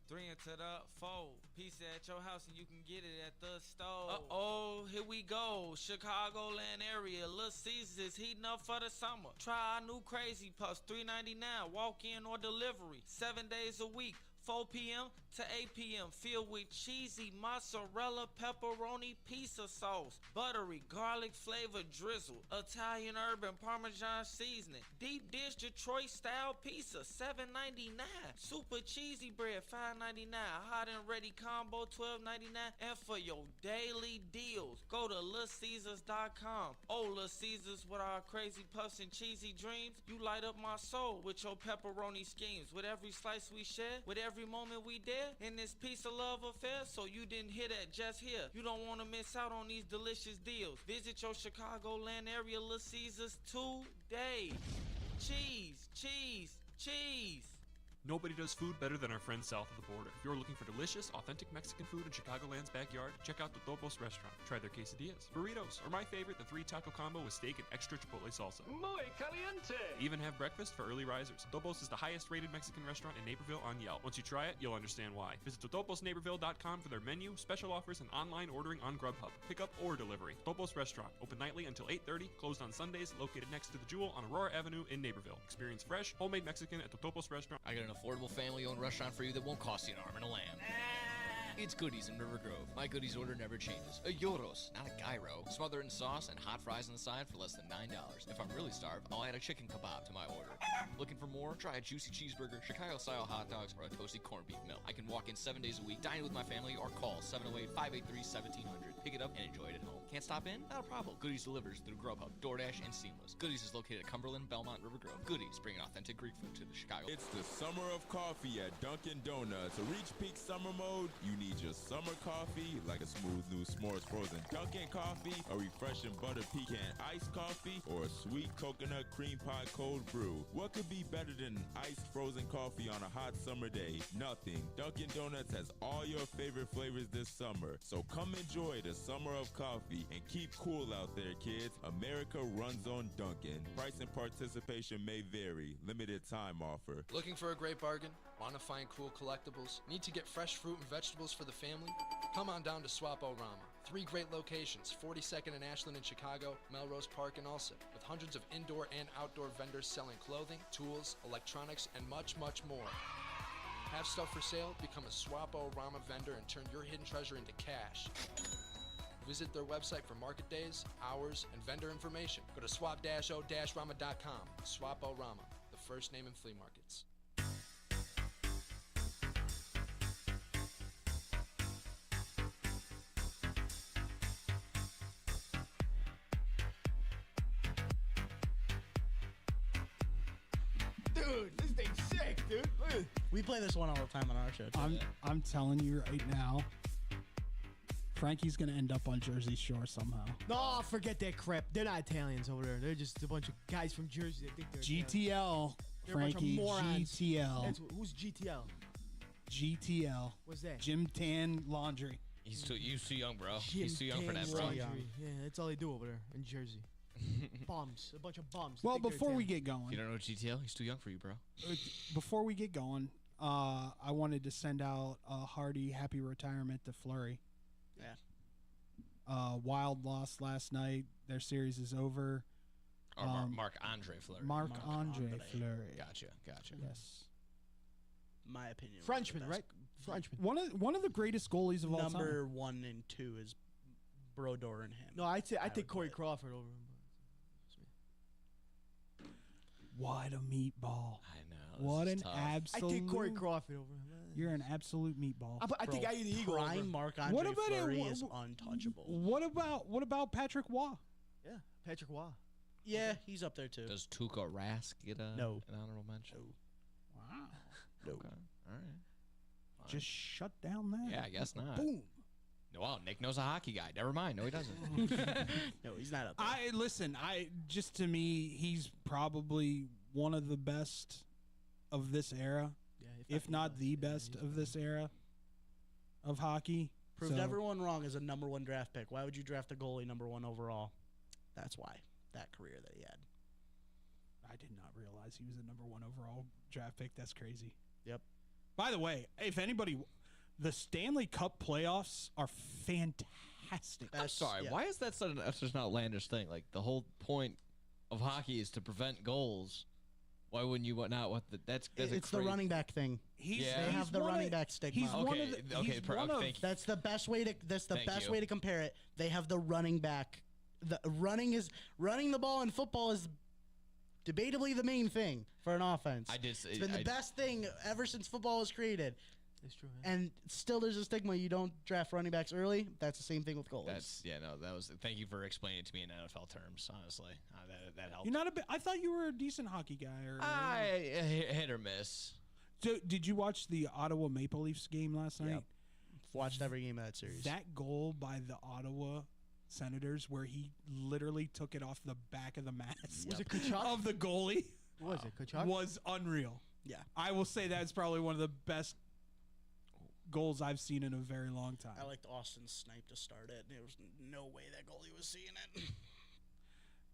3 into the 4. Pizza at your house and you can get it at the store. Uh-oh, here we go. Chicagoland area. Little Caesars is heating up for the summer. Try our new Crazy Puffs, $3.99. Walk in or delivery. 7 days a week. 4 p.m. to 8 p.m. Filled with cheesy mozzarella pepperoni pizza sauce, buttery garlic flavored drizzle, Italian herb and Parmesan seasoning, deep dish Detroit style pizza $7.99, super cheesy bread $5.99, hot and ready combo $12.99, and for your daily deals, go to LitCaesars.com. Oh, Little Caesars with our crazy puffs and cheesy dreams, you light up my soul with your pepperoni schemes. With every slice we share, with every every moment we there in this piece of love affair. So you didn't hear that just here. You don't want to miss out on these delicious deals. Visit your Chicagoland area Little Caesars today. Cheese, cheese, cheese. Nobody does food better than our friends south of the border. If you're looking for delicious, authentic Mexican food in Chicagoland's backyard, check out the Totopos restaurant. Try their quesadillas, burritos, or my favorite, the 3-taco combo with steak and extra chipotle salsa. Muy caliente. Even have breakfast for early risers. Totopos is the highest rated Mexican restaurant in Naperville on Yelp. Once you try it, you'll understand why. Visit totoposnaperville.com for their menu, special offers, and online ordering on Grubhub. Pickup or delivery. Totopos Restaurant, open nightly until 8:30, closed on Sundays, located next to the Jewel on Aurora Avenue in Naperville. Experience fresh, homemade Mexican at Totopos Restaurant. I got an affordable family-owned restaurant for you that won't cost you an arm and a lamb. It's Goodies in River Grove. My Goodies order never changes. A gyros, not a gyro. Smother it in sauce and hot fries on the side for less than $9. If I'm really starved, I'll add a chicken kebab to my order. Looking for more? Try a juicy cheeseburger, Chicago-style hot dogs, or a toasty corned beef meal. I can walk in 7 days a week, dine with my family, or call 708-583-1700. Pick it up and enjoy it at home. Can't stop in? Not a problem. Goodies delivers through Grubhub, DoorDash, and Seamless. Goodies is located at Cumberland, Belmont, River Grove. Goodies, bringing authentic Greek food to the Chicago. It's the summer of coffee at Dunkin' Donuts. To reach peak summer mode, you need your summer coffee, like a smooth new s'mores frozen Dunkin' coffee, a refreshing butter pecan iced coffee, or a sweet coconut cream pie cold brew. What could be better than iced frozen coffee on a hot summer day? Nothing. Dunkin' Donuts has all your favorite flavors this summer. So come enjoy the summer of coffee and keep cool out there, kids. America runs on Dunkin'. Price and participation may vary. Limited time offer. Looking for a great bargain? Want to find cool collectibles? Need to get fresh fruit and vegetables for the family? Come on down to Swap-O-Rama. 3 great locations, 42nd and Ashland in Chicago, Melrose Park in Ulsa, with hundreds of indoor and outdoor vendors selling clothing, tools, electronics, and much, much more. Have stuff for sale? Become a Swap-O-Rama vendor and turn your hidden treasure into cash. Visit their website for market days, hours, and vendor information. Go to swap-o-rama.com. Swap-O-Rama, the first name in flea markets. Dude, this thing's sick, dude. Look. We play this one all the time on our show. Too. I'm telling you right now, Frankie's gonna end up on Jersey Shore somehow. No, forget that crap. They're not Italians over there. They're just a bunch of guys from Jersey that think they're GTL, They're a bunch of Frankie. morons. GTL. Who's GTL? GTL. What's that? Jim Tan Laundry. He's too young, bro. Jim He's too young for that, Tan bro. Laundry. Yeah, that's all they do over there in Jersey. Bums. A bunch of bums. Well, Think they're before we Italian. get going, You don't know GTL? He's too young for you, bro. before we get going, I wanted to send out a hearty happy retirement to Fleury. Yeah. Wild lost last night. Their series is over. Or Marc-Andre Fleury. Marc-Andre Fleury. Gotcha. Yes. My opinion. was Frenchman, the right? best. Frenchman. One of the greatest goalies of all time. Number 1 and 2 is Brodeur and him. No, I take would Corey put it. Crawford over him. What a meatball! I know. What this an is tough. I absolute. take Corey Crawford over him. You're an absolute meatball. I think I eat the Eagle over Prime him. Marc-Andre What about it? Fleury What- is untouchable. What about Patrick Waugh? Yeah, Patrick Waugh. Yeah, he's up there too. Does Tuukka Rask get No. an honorable mention? Wow! No. Okay. All right. Just shut down that. Yeah, I guess not. Boom. Wow, Nick knows a hockey guy. Never mind. No, he doesn't. No, he's not up there. Just to me, he's probably one of the best of this era, Yeah, if not the best of this era of hockey. Proved So, everyone wrong as a number 1 draft pick. Why would you draft a goalie number 1 overall? That's why. That career that he had. I did not realize he was a number 1 overall draft pick. That's crazy. Yep. By the way, if anybody, the Stanley Cup playoffs are fantastic. I'm sorry. yeah. Why is that such an outlandish thing? Like, the whole point of hockey is to prevent goals. Why wouldn't you not want the? That's It's the running back thing. He's, Yeah. They have the running back stigma. He's one Okay, of the, okay, he's per- one okay, of- thank you. That's the best way to. That's the Thank best you. way to compare it. They have the running back. The running the ball in football is debatably the main thing for an offense. It's been the best thing ever since football was created. It's true. And still, there's a stigma. You don't draft running backs early. That's the same thing with goalies. That was. Thank you for explaining it to me in NFL terms. Honestly, that helped. You're not a bit. I thought you were a decent hocky guy. Or I hit or miss. So, did you watch the Ottawa Maple Leafs game last night? Yep. Watched every game of that series. That goal by the Ottawa Senators, where he literally took it off the back of the mask Was it Kachuk? of the goalie, Was it Kachuk? was unreal. Yeah. I will say that's probably one of the best goals I've seen in a very long time. I liked Austin Snipe to start it. There was no way that goalie was seeing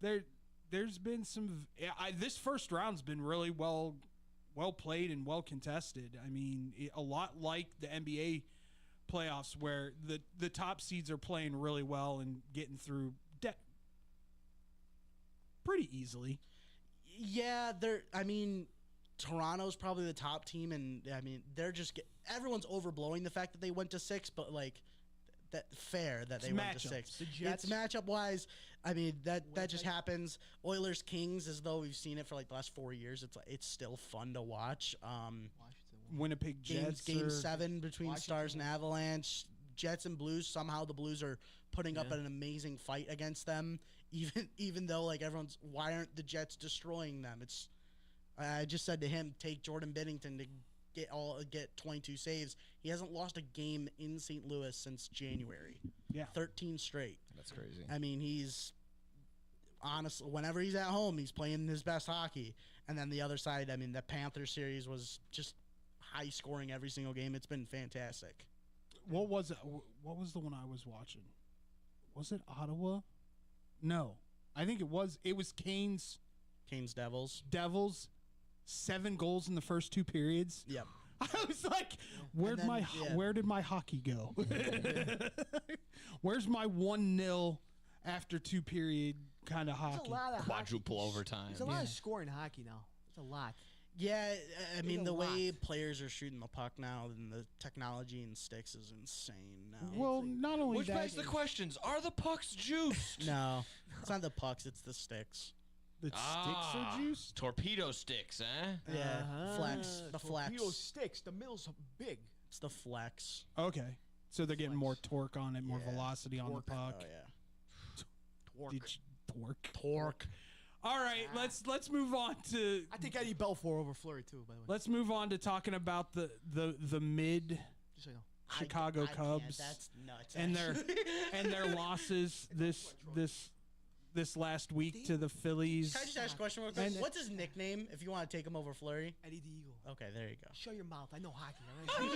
it. There's been some. This first round's been really well played and well contested. I mean, a lot like the NBA playoffs, where the top seeds are playing really well and getting through pretty easily. Yeah, Toronto's probably the top team, and I mean, everyone's overblowing the fact that they went to 6, but like that fair that they went to 6. It's matchup wise. I mean, that just happens. Oilers Kings, as though we've seen it for like the last 4 years. It's still fun to watch. Winnipeg Jets game 7 between Stars and Avalanche. Jets and Blues. Somehow the Blues are putting up an amazing fight against them, even though like why aren't the Jets destroying them? I just said to him, take Jordan Binnington to get 22 saves. He hasn't lost a game in St. Louis since January. Yeah, 13 straight. That's crazy. I mean, he's honestly, whenever he's at home, he's playing his best hockey. And then the other side, I mean, the Panthers series was just high scoring every single game. It's been fantastic. What was it? What was the one I was watching? Was it Ottawa? No, I think it was. It was Canes Devils. 7 goals in the first 2 periods. Yep. I was like, where did my hockey go? Where's my 1-0 after 2 period kind of hockey? Quadruple overtime. There's a lot of scoring hockey now. It's a lot. Yeah, I mean, the way players are shooting the puck now and the technology in sticks is insane now. Well, not only Which that. begs the questions: are the pucks juiced? No, it's not the pucks; it's the sticks. The sticks are juiced? Torpedo sticks, eh? Yeah, flex. The flex. Torpedo sticks. The middle's big. It's the flex. Okay, so they're getting more torque on it, more velocity on the puck. Oh yeah. Torque. All right, let's move on to. I think Eddie Belfour over Fleury too. By the way, let's move on to talking about the mid just so you know. Chicago Cubs. That's nuts. And their losses this last week to the Phillies. Can I just ask a question real quick? What's his nickname if you want to take him over Fleury? Eddie the Eagle. Okay, there you go. Show your mouth. I know hockey. All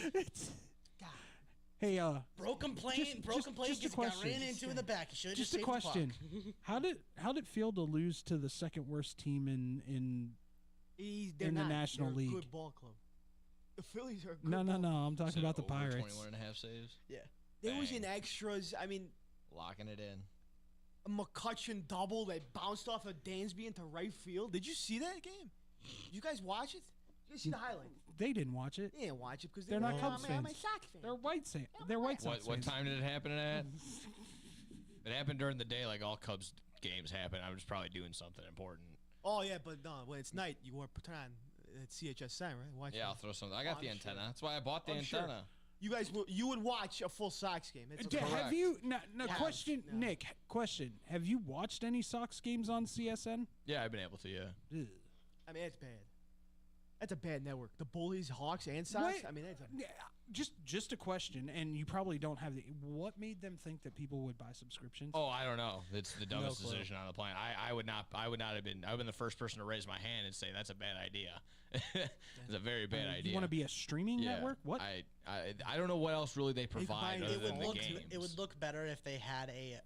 right? Hey, broken plane just got ran into in the back. You just a question. How did it feel to lose to the second worst team in the National League? They're a good ball club. The Phillies are a good No. ball I'm talking about the Pirates. 21 and a half saves. Yeah. There was in extras. I mean, locking it in. A McCutcheon double that bounced off of Dansby into right field. Did you see that game? Did you guys watch it? Did you see the highlight? They didn't watch it. They didn't watch it because they're not Cubs fans. I'm a Sox fan. They're White Sox What fans. time did it happen at? It happened during the day, like all Cubs games happen. I was probably doing something important. Oh yeah, but no, when it's night, you want to turn on CHSN, right? Watch I'll throw something. I got the antenna. Sure. That's why I bought the antenna. Sure. You guys, you would watch a full Sox game. Have you? Question, no. Nick. Question: have you watched any Sox games on CSN? Yeah, I've been able to. Yeah. Ugh. I mean, it's bad. That's a bad network. The Bullies, Hawks, and Sox. I mean, that's just a question, and you probably don't have the. What made them think that people would buy subscriptions? Oh, I don't know. It's the dumbest decision on the planet. I would not have been. I would have been the first person to raise my hand and say that's a bad idea. It's a very bad idea. You want to be a streaming network? What? I don't know what else really they provide other than the games. It would look better if they had a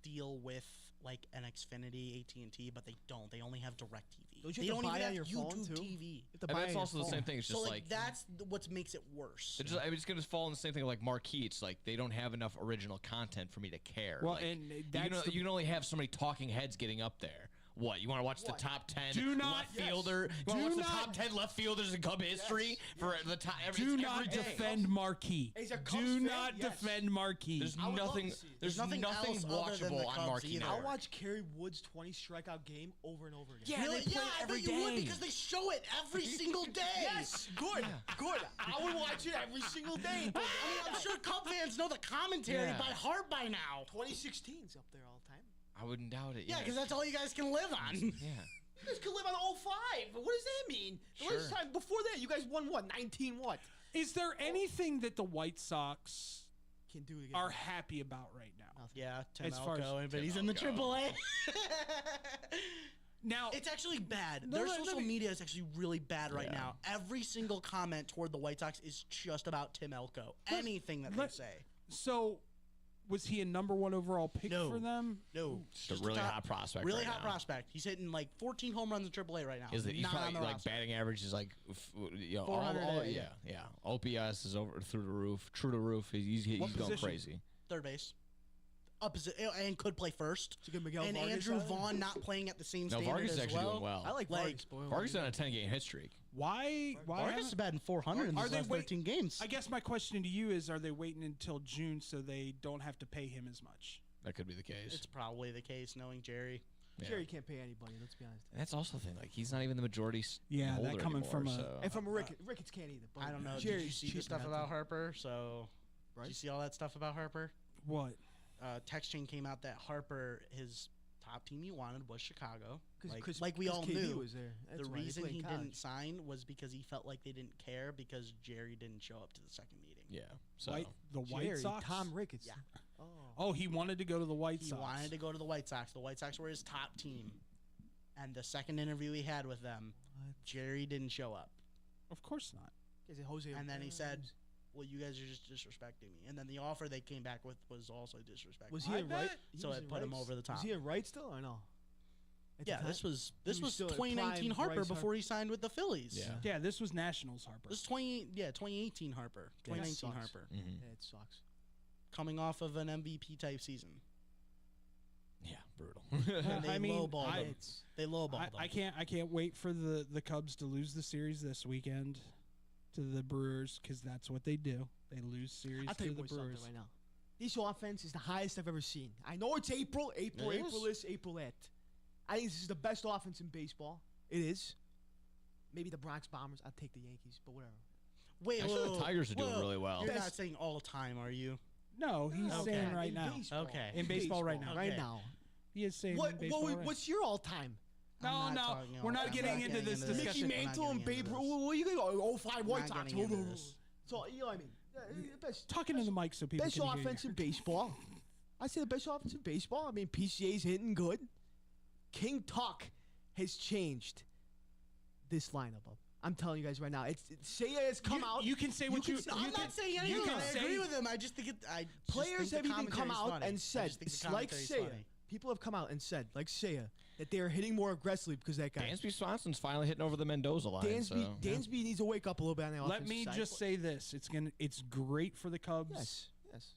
deal with like an Xfinity, AT&T, but they don't. They only have DirecTV. They don't even have YouTube TV. And that's also the same thing. It's just like that's what makes it worse. It's going to fall in the same thing like Marquee. It's like they don't have enough original content for me to care. Well, like, and you can only have so many talking heads getting up there. What, you want to watch the top 10 left fielder? You want to watch the top 10 left fielders in Cub history for the top Do not defend Marquee. Do not defend Marquee. There's nothing watchable on Marquee. I'll watch Kerry Wood's 20 strikeout game over and over again. Yeah, really? I bet you would because they show it every single day. Yes, good. I would watch it every single day. I mean, I'm sure Cub fans know the commentary by heart by now. 2016's up there all the time. I wouldn't doubt it. Yeah, because that's all you guys can live on. Yeah. You guys could live on 05. What does that mean? The last time before that, you guys won what? 19 what? Is there anything that the White Sox Can do it again. are happy about right now? Yeah, Tim As far as- Elko, but he's in the AAA. Now it's actually bad. No, Their no, social let me- media is actually really bad right now. Every single comment toward the White Sox is just about Tim Elko. Anything that they say. So, was he a number 1 overall pick No. for them? No, Just a really hot prospect. Really right hot now. prospect. He's hitting like 14 home runs in AAA right now. Is it? He's Not probably on the like roster. batting average is like, all 400, yeah. OPS is over through the roof. True to roof. He's What going position? crazy. Third base. Opposite and could play first. So get Miguel And Vargas Andrew out of it? Vaughn not playing at the same No, standard Vargas is as actually well. doing well. I like Vargas. Boy. Vargas is on a 10-game hit streak. Why Vargas haven't- is batting 400 in Are his they last wait- 13 games. I guess my question to you is: are they waiting until June so they don't have to pay him as much? That could be the case. It's probably the case, knowing Jerry. Yeah. Jerry can't pay anybody. Let's be honest. And that's also the thing. Like, he's not even the majority Yeah, that holder coming anymore, from a- so. And from Ricketts can't either. But I don't know. Did Jerry's you see the cheap stuff enough about to- Harper? So, did you see all that stuff about Harper? What? Text chain came out that Harper, his top team he wanted was Chicago. 'Cause Like we 'cause all KD knew. was there. That's The why he reason played he in didn't college. sign was because he felt like they didn't care because Jerry didn't show up to the second meeting. Yeah. So The White Jerry, Sox. Tom Ricketts. Yeah. Oh, he wanted to go to the White He Sox. wanted to go to the White Sox. The White Sox were his top team. And the second interview he had with them, Jerry didn't show up. Of course not. Is it Jose? And then he said, well, you guys are just disrespecting me. And then the offer they came back with was also disrespectful. Was he in right? So it put him over the top. Was he in right still or no? At the Yeah, time? this was He was still at 2019 prime Harper Bryce before he signed with the Phillies. Yeah. Yeah, this was Nationals Harper. This is 2018 Harper. Yeah, that 2019 sucks. Harper. Mhm. Yeah, it sucks. Coming off of an MVP type season. Yeah, brutal. And they I mean, lowballed I- him. They lowballed him. I can't wait for the Cubs to lose the series this weekend to the Brewers because that's what they do. They lose series I'll tell to you the boys something Brewers. right now. This offense is the highest I've ever seen. I know it's April It this, April that. I think this is the best offense in baseball. It is. Maybe the Bronx Bombers. I'll take the Yankees, but whatever. Wait, Actually, whoa, the Tigers are doing whoa. really well. You're not Best- saying all time, are you? No, he's Okay. saying right In now. baseball. Okay. In baseball right now. Right Okay. now. He is saying What? in baseball right What's your all-time? No, I'm not no, talking we're all not time. getting I'm not into getting this into this. discussion. Mickey We're not Mantle and getting Babe into Ruth. this. What are you going to go? 05 White Not Sox. getting into this. So, you know what I mean? Best, Talking to the mic so people best can hear you. offense in baseball. I say the best offense in baseball. I mean, PCA's hitting good. King Tuck has changed this lineup up. I'm telling you guys right now. Seiya has come out. You can say what you. I'm not saying anything. can I say- agree with him. I just think it. I just Players think have the even come commentary's out funny. and I said, just think the it's like commentary's Seiya. funny. People have come out and said, like Seiya, that they are hitting more aggressively because that guy. Dansby Swanson's finally hitting over the Mendoza line. Dansby needs to wake up a little bit on the Let offensive me side, just but- say this: it's great for the Cubs. Yes.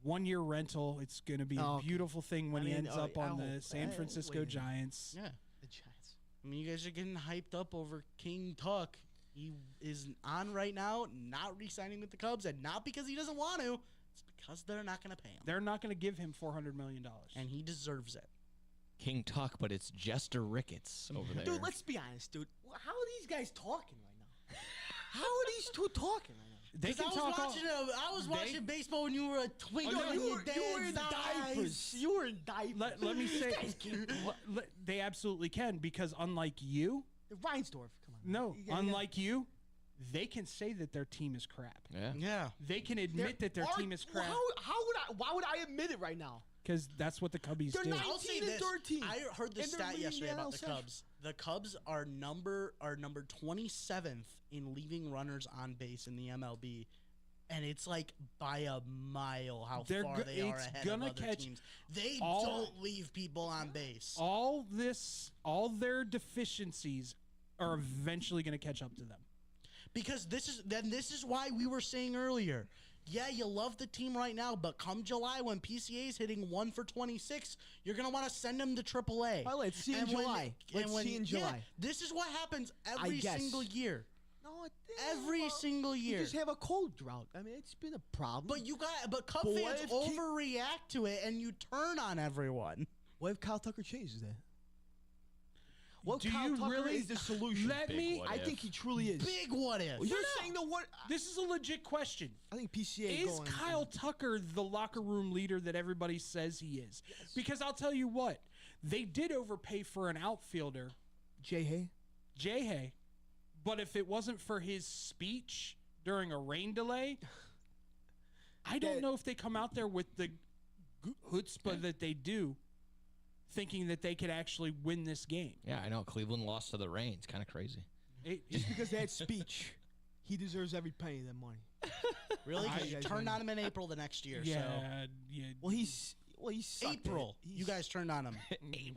1 year rental. It's going to be Oh, a okay. beautiful thing when I he mean, ends up I on the hope- San eh, Francisco wait. Giants. Yeah. The Giants. I mean, you guys are getting hyped up over King Tuck. He is on right now, not re-signing with the Cubs, and not because he doesn't want to. It's because they're not going to pay him, They're not going to give him $400 million. and he deserves it. King Tuck, but it's Jester Ricketts over there. Dude, let's be honest, dude. How are these guys talking right now? How are these two talking right now? They can talk all. I was watching baseball when you were a twinkle No, in you your were in dad's eyes. diapers. You were in diapers. Let me These say, guys can't- they absolutely can because unlike you, Reinsdorf, come on. no, You gotta- unlike you, they can say that their team is crap. Yeah. Yeah. They can admit that their team is crap Why would I admit it right now? because that's what the Cubbies They're do. not- I'll say 19 and this. 13. I heard this And they're stat leading yesterday the about NL the Central. Cubs. The Cubs are number 27th in leaving runners on base in the MLB. And it's like by a mile how They're far go- they are it's ahead gonna of other catch teams. They all- don't leave people on base. all their deficiencies are eventually going to catch up to them. Because this is why we were saying earlier. Yeah, you love the team right now, but come July when PCA is hitting 1 for 26, you're gonna want to send them to AAA. Well, let's see in And when- July. and Let's when- see in yeah, July. this is what happens every guess. single year. No, Every single You year. just have a cold drought. I mean, it's been a problem. But Cub But what fans if King- overreact to it, and you turn on everyone. What if Kyle Tucker changes that? What Do if Kyle you Tucker really- is the solution? Let Big me. what I if. think he truly is. Big what if? Well, you're No, no. saying the what? This is a legit question. I think PCA Is going. Kyle Tucker the locker room leader that everybody says he is? Because I'll tell you what, they did overpay for an outfielder Jay Hay. Jay Hay. But if it wasn't for his speech during a rain delay, I don't know if they come out there with the chutzpah that they do, thinking that they could actually win this game. Yeah, I know. Cleveland lost to the Rain. It's kind of crazy. Just because of that speech, he deserves every penny of that money. Really? 'Cause you turned on him in April the next year. Yeah, So. yeah. Well, he's sucked April. at it. You guys turned on him.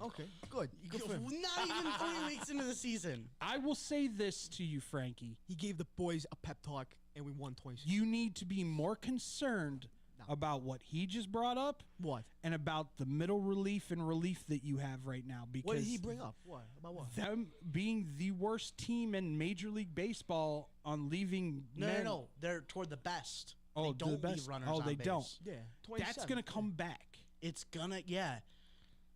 Okay, good. Good for him. Not even 3 weeks into the season. I will say this to you, Frankie. He gave the boys a pep talk, and we won twice. You need to be more concerned about what he just brought up. What? And about the middle relief and relief that you have right now. Because What did he bring up? What? About what? them being the worst team in Major League Baseball on leaving men. No. They're toward the best. Oh, they don't the best. leave runners Oh, on they base. don't. Yeah, That's going to come back. It's gonna,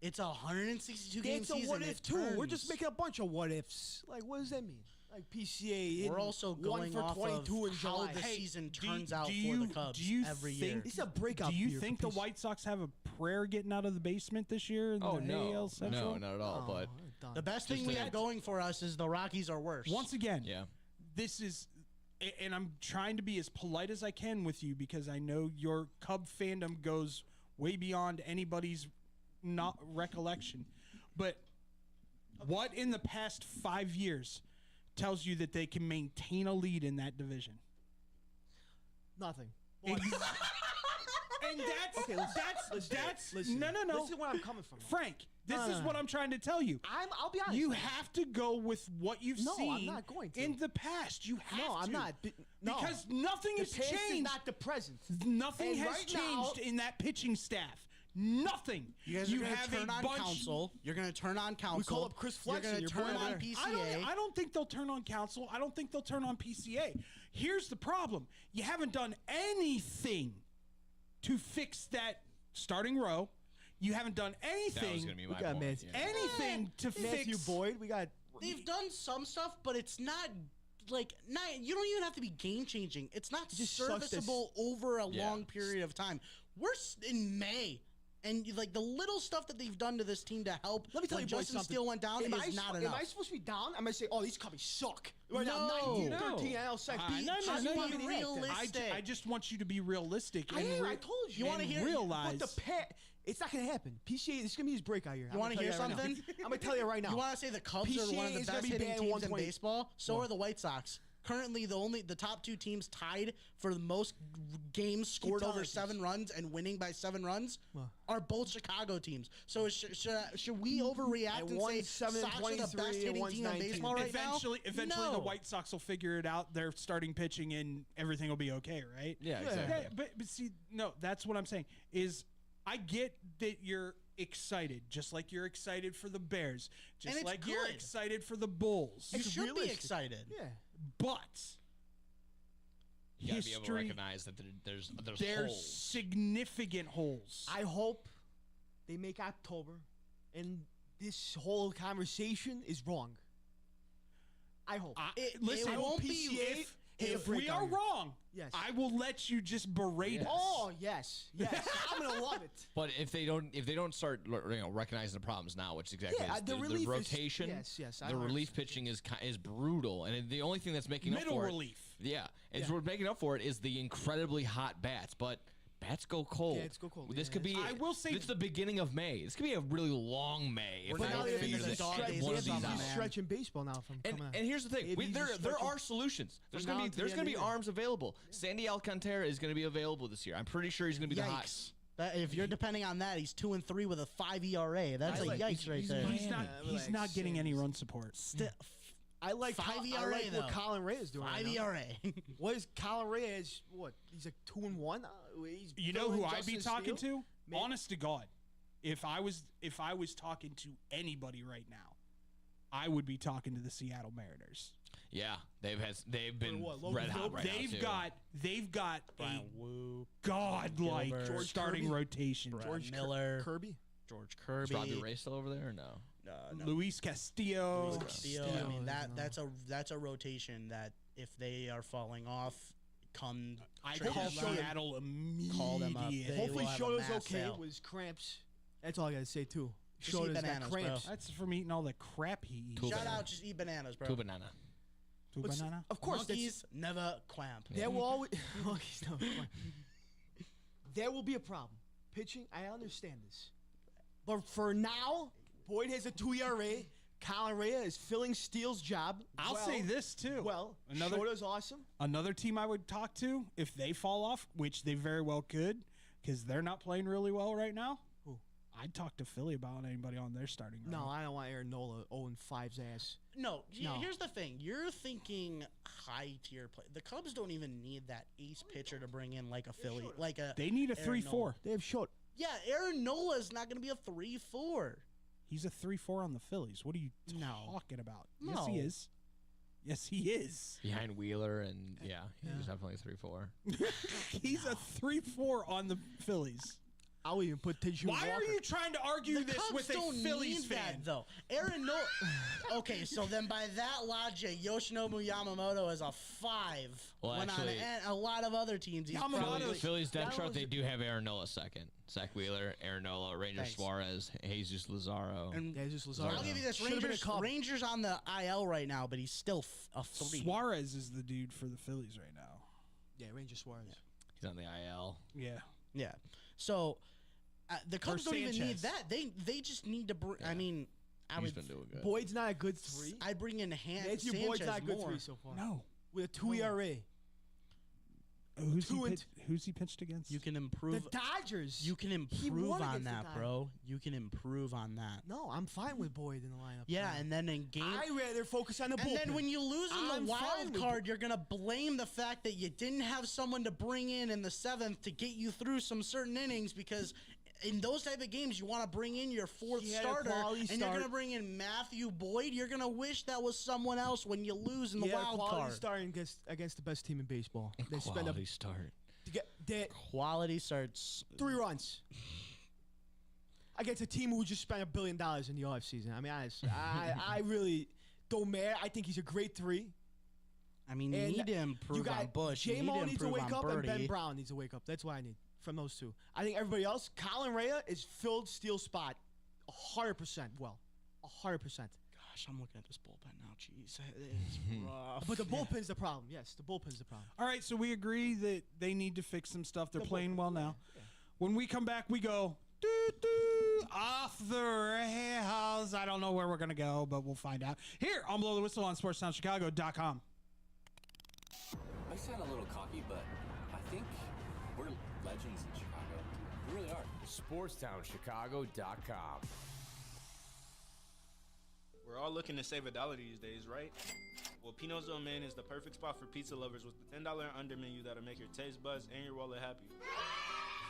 It's a 162 game It's a season. what It if too. We're just turns. making a bunch of what ifs. Like, what does that mean? Like PCA. We're also going for off 22 of in how July. the Hey, season do- turns do out you- for the Cubs do you every think- year. This is a breakout. Do you year think for the White Sox have a prayer getting out of the basement this year in Oh, the no. AL Central? No, not at all. But The best thing we have going for us is the Rockies are worse. Once again, yeah. this is, and I'm trying to be as polite as I can with you because I know your Cub fandom goes way beyond anybody's not recollection. But what in the past 5 years tells you that they can maintain a lead in that division? Nothing. And that's Okay, listen. no. Listen where I'm coming from. Frank, this No, is no, what no. I'm trying to tell you. I'll be honest. You have to go with what you've No, seen I'm not going to. in the past. You have No, to. I'm not. No. Because nothing The has past is changed. not the present. Nothing And has right changed now- in that pitching staff. Nothing. You guys are going to have turn a on bunch. council. You're going to turn on council. We call up Chris You're Flexen, going your to boy turn over on there. PCA. I don't think they'll turn on council. I don't think they'll turn on PCA. Here's the problem. You haven't done anything to fix that starting row. You haven't done That was anything, going to be We my got point. Matthew. yeah. anything to Matthew fix. Boyd. We got. They've done some stuff, but it's not you don't even have to be game changing. It's not just sucks that serviceable over a Yeah. long period of time. We're in May. And like the little stuff that they've done to this team to help, Let me tell when you boys Justin something. Steele went down, Am is not enough. Am I supposed to be down? I'm gonna say, oh, these Cubbies suck. Right No. now, 19, No. 13 NL Central. No, just no, be no. realistic. I just want you to be realistic. I and am. I told you. You wanna and hear- realize. But it's not gonna happen. PCA, this is gonna be his breakout year. You want to hear something? I'm gonna tell you right now. You want to say the Cubs are PCA one of the is gonna best be hitting batting teams in 120. baseball? So are the White Sox. Currently, the top two teams tied for the most games scored telling over us. 7 runs and winning by 7 runs What? are both Chicago teams. So should we overreact and say one's 7 Sox are the 23 best and hitting one's team in 19. baseball right Eventually, now? the No. White Sox will figure it out. They're starting pitching, and everything will be okay, right? Yeah, exactly. But see, no, that's what I'm saying. Is I get that you're excited, just like you're excited for the Bears, just it's like you're good. excited for the Bulls. You It's should be realistic. excited. Yeah. But You got to be able to history, recognize that there's there's holes. significant holes. I hope they make October, and this whole conversation is wrong. I hope. Listen, it won't be PCA if we are wrong, Yes. I will let you just berate us. Oh yes, yes. I'm gonna love it. But if they don't start recognizing the problems now, which exactly Yeah, is the the relief is- rotation, yes, I the know. relief pitching is brutal, and the only thing that's making Middle up for relief. it, what's making up for it is the incredibly hot bats, but. Bats go cold. Yeah, it's go cold. This Yeah, could be. I will say- it's the beginning of May. This could be a really long May. If We're they not don't even figure into the this dog shit- days one of of these summer, out. man. Stretching baseball now from And, coming out. and here's the thing: Maybe he's there just are stretching solutions. There's from gonna now be to the there's end gonna of be the year. arms available. Sandy Alcantara is gonna be available this year. I'm pretty sure he's gonna be the hot. Yikes. If you're depending on that, he's 2-3 with a 5 ERA. That's I a like- yikes right he's there. He's not. He's not getting any run support. I like 5 I ERA like though. what Colin Ray is doing. 5 right now. ERA. What is Colin Ray? Is what? He's like 2-1. He's You know better who than I'd be Justin talking Steele? to? Honest to God, if I was talking to anybody right now, I would be talking to the Seattle Mariners. Yeah, they've been what, Logan red hot Gilbert? right now. They've got Brian a Wu, godlike Gilbert, George starting Kirby, rotation. George Miller, Kirby. George Is Kirby, Robbie Ray still over there or no? Luis Castillo. Castillo. I mean that's a rotation that if they are falling off, come I trade call deadline, Seattle immediately. Call them up. They Hopefully, will have a Shoto's mass okay sale. with his cramps. That's all I gotta say too. Just eat Shoulders got bananas, bro. cramps. That's from eating all the crap he eats. Shout out, just eat bananas, bro. Two banana. Two banana? Of course, Monkeys never clamp. there will always. Monkeys never clamp. There will be a problem. Pitching, I understand this. But for now, Boyd has a 2 ERA. Colin Rea is filling Steele's job. I'll say this too. Well, Another- Shota's awesome. Another team I would talk to if they fall off, which they very well could, because they're not playing really well right now. Who? I'd talk to Philly about anybody on their starting. No, lineup. I don't want Aaron Nola 0-5's ass. No, No. here's the thing. You're thinking high tier play. The Cubs don't even need that ace pitcher to bring in like a Philly, like a. They need a Aaron 3-4. Nola. They have Short. Yeah, Aaron Nola is not going to be a 3-4. He's a 3-4 on the Phillies. What are you talking about? Yes, he No. is. Yes, he is. Behind Wheeler and he's definitely 3-4. He's a 3-4 on the Phillies. I'll even put Tissue Why Walker. are you trying to argue The this Cubs with a don't Phillies need fan? that, though. Aaron Nola. Okay, so then by that logic, Yoshinobu Yamamoto is a 5. Well, when actually- on a lot of other teams, he's probably. Phillies depth chart, they do have Aaron Nola second. Zach Wheeler, Aaron Nola, Ranger Thanks. Suarez, Jesus Lazaro. And Jesus Lazaro. I'll give you this: Should've been a Cub. Rangers on the IL right now, but he's still a 3. Suarez is the dude for the Phillies right now. Yeah, Ranger Suarez. He's on the IL. Yeah. Yeah. So the Cubs don't even need Sanchez. that. They just need to. I mean, I He's would. been doing good. Boyd's not a good 3. I bring in Matthew Sanchez Boyd's not a good more. 3 so far. No. With a 2 ERA. Who's he pitched against? You can improve. The Dodgers. You can He improve won on against the that, Dodgers. bro. You can improve on that. No, I'm fine with Boyd in the lineup. Yeah, and then in game. I rather focus on the And bullpen. then when you lose in I'm the fine wild with card, you're gonna blame the fact that you didn't have someone to bring in the 7th to get you through some certain innings because. In those type of games, you want to bring in your 4th He had a starter, quality and you're start. going to bring in Matthew Boyd. You're going to wish that was someone else when you lose in the He had a wild quality card. starting against the best team in baseball. They spent Quality start. to get that Quality starts. 3 runs against a team who just spent $1 billion in the offseason. I mean, honestly, I really don't matter. I think he's a great 3. I mean, you And need to improve you got on Bush. You need J-Mo to needs to improve wake on up, and Birdie. Ben Brown needs to wake up. That's what I need from those 2. I think everybody else, Colin Rea is filled Steele's spot 100%. Well, 100%. Gosh, I'm looking at this bullpen now. Jeez, it is rough. But the bullpen's the problem. Yes, the bullpen's the problem. All right, so we agree that they need to fix some stuff. They're The playing bullpen, well now. When we come back, we go doo-doo, off the rails. I don't know where we're going to go, but we'll find out. Here on Blow the Whistle on SportsTownChicago.com. I sound a little cocky, but I think we're legends in Chicago. We really are. SportsTownChicago.com. We're all looking to save $1 these days, right? Well, Pino's on Man is the perfect spot for pizza lovers with the $10 and under menu that'll make your taste buds and your wallet happy.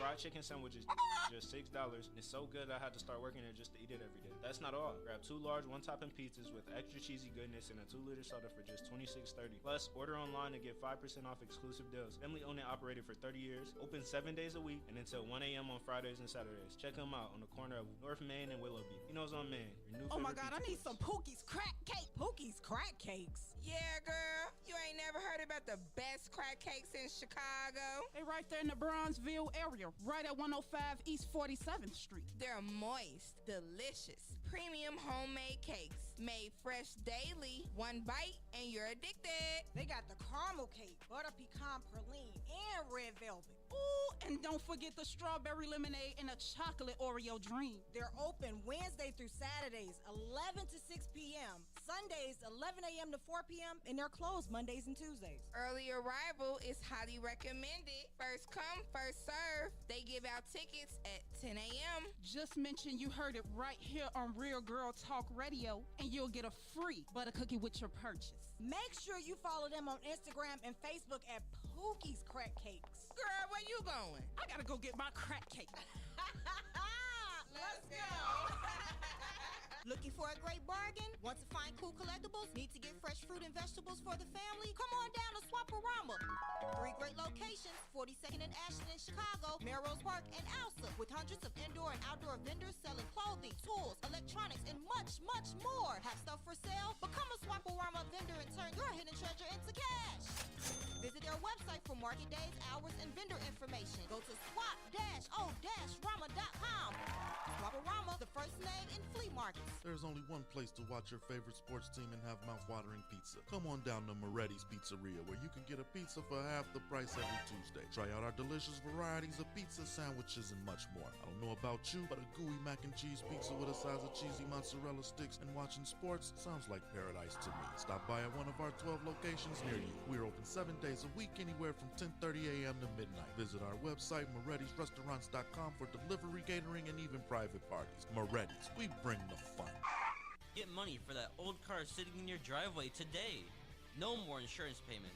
Fried chicken sandwiches, just $6. It's so good I had to start working there just to eat it every day. That's not all. Grab 2 large one-topping pizzas with extra cheesy goodness and a 2-liter soda for just $26.30. Plus, order online to get 5% off exclusive deals. Family owned and operated for 30 years. Open 7 days a week and until 1 a.m. on Fridays and Saturdays. Check them out on the corner of North Main and Willoughby. Pino's on Man, your new Oh my favorite God, I pizza need place. some Pookie's crack cake. Pookie's crack cakes. Yeah, girl. You ain't never heard about the best crack cakes in Chicago? They right there in the Bronzeville area, right at 105 East 47th Street. They're moist, delicious, premium homemade cakes. Made fresh daily. One bite and you're addicted. They got the caramel cake, butter pecan praline, and red velvet. Ooh, and don't forget the strawberry lemonade and a chocolate Oreo dream. They're open Wednesday through Saturdays, 11 to 6 p.m. Sundays, 11 a.m. to 4 p.m. And they're closed Mondays and Tuesdays. Early arrival is highly recommended. First come, first serve. They give out tickets at 10 a.m. Just mention you heard it right here on Real Girl Talk Radio, and you'll get a free butter cookie with your purchase. Make sure you follow them on Instagram and Facebook at Pookie's Crack Cakes. Girl, where you going? I gotta go get my crack cake. Let's go. Looking for a great bargain? Want to find cool collectibles? Need to get fresh fruit and vegetables for the family? Come on down to Swaparama. 3 great locations, 42nd and Ashland in Chicago, Melrose Park, and Alsa, with hundreds of indoor and outdoor vendors selling clothing, tools, electronics, and much, much more. Have stuff for sale? Become a Swaparama vendor and turn your hidden treasure into cash. Visit their website for market days, hours, and vendor information. Go to swap-o-rama.com. Swaparama, the first name in flea markets. There's only one place to watch your favorite sports team and have mouth-watering pizza. Come on down to Moretti's Pizzeria, where you can get a pizza for half the price every Tuesday. Try out our delicious varieties of pizza, sandwiches, and much more. I don't know about you, but a gooey mac and cheese pizza with a size of cheesy mozzarella sticks and watching sports sounds like paradise to me. Stop by at one of our 12 locations near you. We're open 7 days a week, anywhere from 10:30 a.m. to midnight. Visit our website, Moretti'sRestaurants.com, for delivery, catering, and even private parties. Moretti's, we bring the fun. Get money for that old car sitting in your driveway today. No more insurance payments.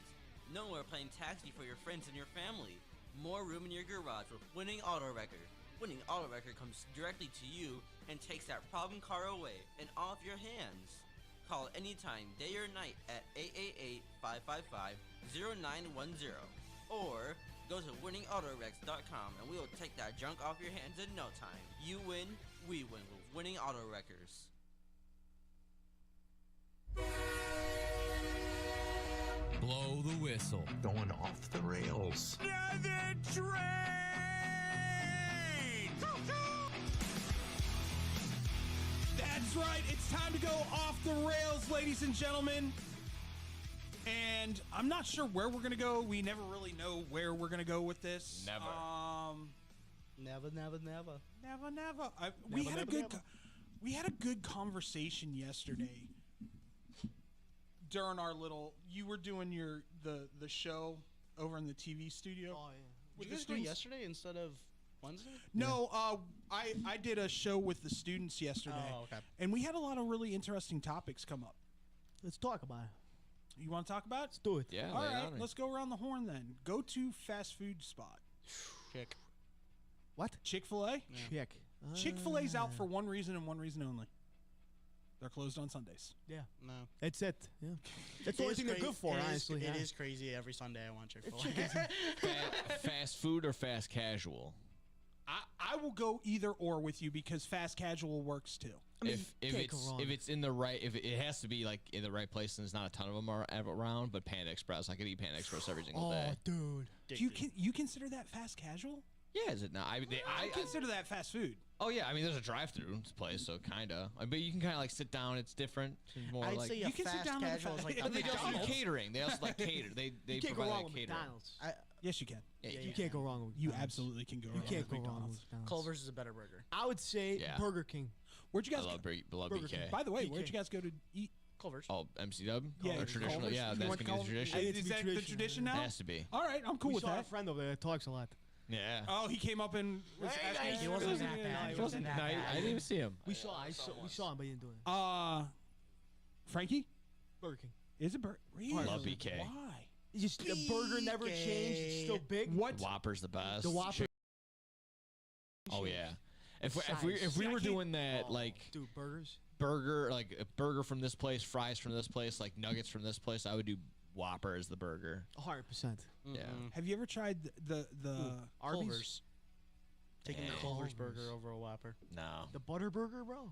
No more playing taxi for your friends and your family. More room in your garage with Winning Auto Wrecker. Winning Auto Wrecker comes directly to you and takes that problem car away and off your hands. Call anytime, day or night at 888-555-0910. Or go to winningautorex.com and we will take that junk off your hands in no time. You win, we win with Winning Auto Wreckers. Blow the whistle. Going off the rails. Another train! That's right. It's time to go off the rails, ladies and gentlemen. And I'm not sure where we're going to go. We never really know where we're going to go with this. Never. Never. We had a good conversation yesterday during our little. You were doing the show over in the TV studio. Oh yeah. With Did the you guys go students? yesterday instead of Wednesday? No, I did a show with the students yesterday. Oh, okay. And we had a lot of really interesting topics come up. Let's talk about it. You want to talk about it? Let's do it. Yeah. All lay it right, on me. let's go around the horn then. Go to fast food spot. Chick. What? Chick-fil-A? Chick. Chick-fil-A's out for one reason and one reason only. They're closed on Sundays. Yeah. No. That's it. Yeah. That's the only thing they're good for, honestly. It yeah. is crazy. Every Sunday I want Chick-fil-A. Fast food or fast casual? I will go either or with you because fast casual works too. I mean, if it's in the right, if it has to be like in the right place, and there's not a ton of them around. But Panda Express, I could eat Panda Express every single day. Dude. Do you consider that fast casual? Yeah, is it not? I consider that fast food. Oh yeah, I mean there's a drive-through place, so kinda. But you can kind of like sit down. It's different. It's more I'd like say you can sit down casual is like but they also do McDonald's. catering. They also like cater. They You can't go provide wrong like with catering. McDonald's. Yes, you can. You can't go wrong with You McDonald's. absolutely can go You wrong can't with go wrong with McDonald's. McDonald's. Culver's is a better burger. I would say Yeah. Burger King. Where'd you guys I love Burger BK. King. By the way, BK. where'd you guys go to eat? Culver's. Oh, MC Dub? Yeah, Or traditional? Culver's. Yeah, You that's went to gonna be the Culver's? tradition. Is that the tradition now? Has to be. All right, I'm cool We with saw a that. friend over there that talks a lot. Yeah. Oh, he came up and was asking. He wasn't that bad. He wasn't that No, I bad. didn't even see him. We saw him, but he didn't do it. Frankie? Burger King. Is it Burger? Really? Love BK. Why? It's just the burger never changed. It's still big. What? Whopper's the best. The Whopper. Oh yeah. If we were doing that like Dude, burgers. burger like a burger from this place, fries from this place, like nuggets from this place, I would do Whopper as the burger. 100%. Yeah. Have you ever tried the Arby's? Culver's. Taking the Culver's burger over a Whopper. No. The butter burger, bro?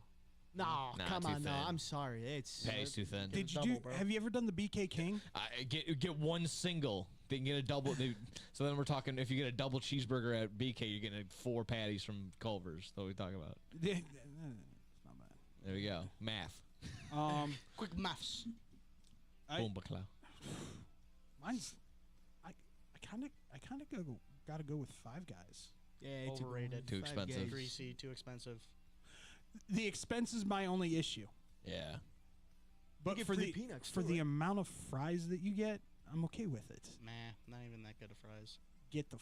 No, Nah, come too on, no. thin. I'm sorry. It's Patty's too thin. Did you double, do? bro. Have you ever done the BK King? Get one single. They can get a double. So then we're talking. If you get a double cheeseburger at BK, you're getting 4 patties from Culver's. That's what we talking about. It's not bad. There we go. Math. Quick maths. Boom bakla. Mine's. I kind of gotta go with Five Guys. Yeah, it's Overrated. Too expensive. Greasy. Too expensive. The expense is my only issue. Yeah. But get for free the peanuts, for too, the right? amount of fries that you get, I'm okay with it. Nah, not even that good of fries. Get the.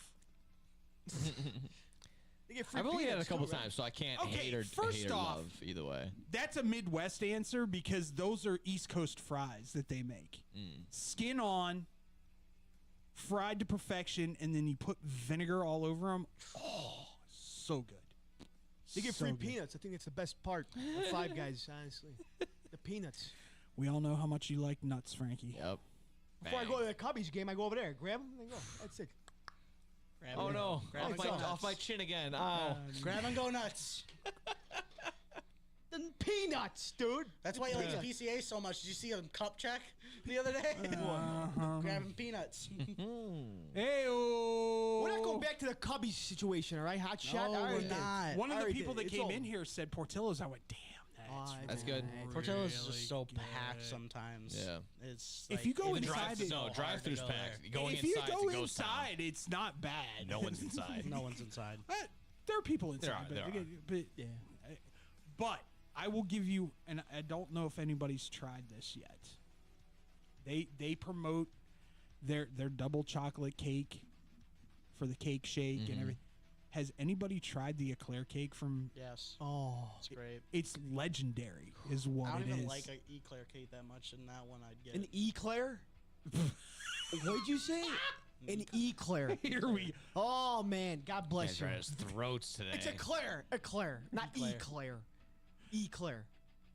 They get free I've only had it a peanuts, couple too, right? times, so I can't Okay, hate or first off, love either way. That's a Midwest answer because those are East Coast fries that they make. Skin on, fried to perfection, and then you put vinegar all over them. Oh, so good. They get So free good. peanuts. I think it's the best part of Five Guys, honestly. The peanuts. We all know how much you like nuts, Frankie. Yep. Before I go to the Cubbies game, I go over there, grab them, and go. That's it. Grab Oh and- no! Grab and go Off nuts. my chin again. Oh. Grab and go nuts. The peanuts, dude. That's why he likes PCA so much. Did you see him cup check the other day? Grabbing peanuts. Hey, We're not going back to the Cubbies situation, all right? Hot shot. No, all we're right, then. not. One of All the right, people then. that It's came over. in here said Portillo's. I went, damn. That's good. Portillo's is just so packed sometimes. Yeah. It's If like, you go even inside, drive-throughs it- are No, drive-throughs hard to go packed. there. Going if you inside, go it's a ghost town. inside, it's not bad. No one's inside. No one's inside. There are people inside, There are. but yeah. But I will give you, and I don't know if anybody's tried this yet. They promote their double chocolate cake for the cake shake and Mhm. everything. Has anybody tried the eclair cake from? Yes. Oh, It's great. It's legendary, is what I don't it even is. like an eclair cake that much, and that one I'd get. An eclair? What'd you say? An eclair. Here we. Oh man, God bless Guys you. right his throats today. It's eclair, eclair, not Eclair. eclair. Eclair.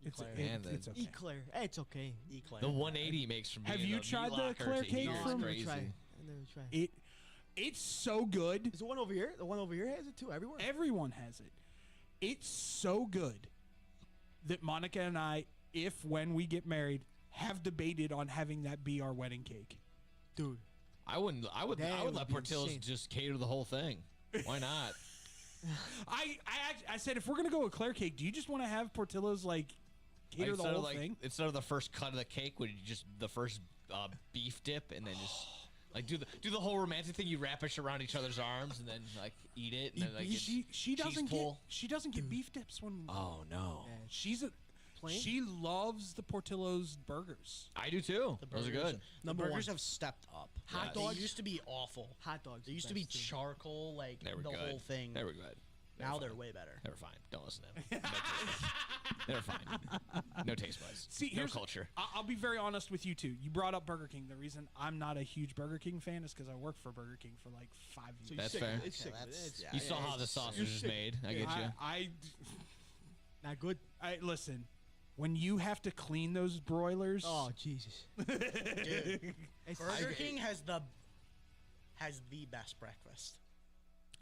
It's, Eclair. Man, the- it's okay. Eclair. Hey, it's okay. Eclair. The 180 makes from Have being you a tried meat the locker eclair to cake here No, is I never crazy. tried. I never tried. It's so good. Is the one over here? The one over here has it too. Everywhere. Everyone has it. It's so good that Monica and I, when we get married, have debated on having that be our wedding cake. Dude. I would That would let be Portillo's insane. just cater the whole thing. Why not? I said, if we're gonna go eclair cake, do you just want to have Portillo's like cater the instead whole of thing? instead of the first cut of the cake, would you just the first beef dip and then just like do the whole romantic thing? You wrap it around each other's arms and then like eat it and then like it's She doesn't get full. beef dips when. Oh no, she's a. Plain? She loves the Portillo's burgers. I do too. The Those are burgers- good. The Number burgers one. have stepped up. Hot They dogs? used to be awful. Hot dogs. They are used to be best, too. charcoal, like They were the good. whole thing. They were good. Now they're way better. They were fine. Don't listen to them. They're fine. No taste buds. See, no here's culture. I'll be very honest with you two. You brought up Burger King. The reason I'm not a huge Burger King fan is because I worked for Burger King for like 5 years. So you're That's sick of fair. it. It's sick of it. It's- You saw how the sausage is made. I get you. Not good. I listen. When you have to clean those broilers, Oh Jesus. Dude, It's- Burger King has the best breakfast.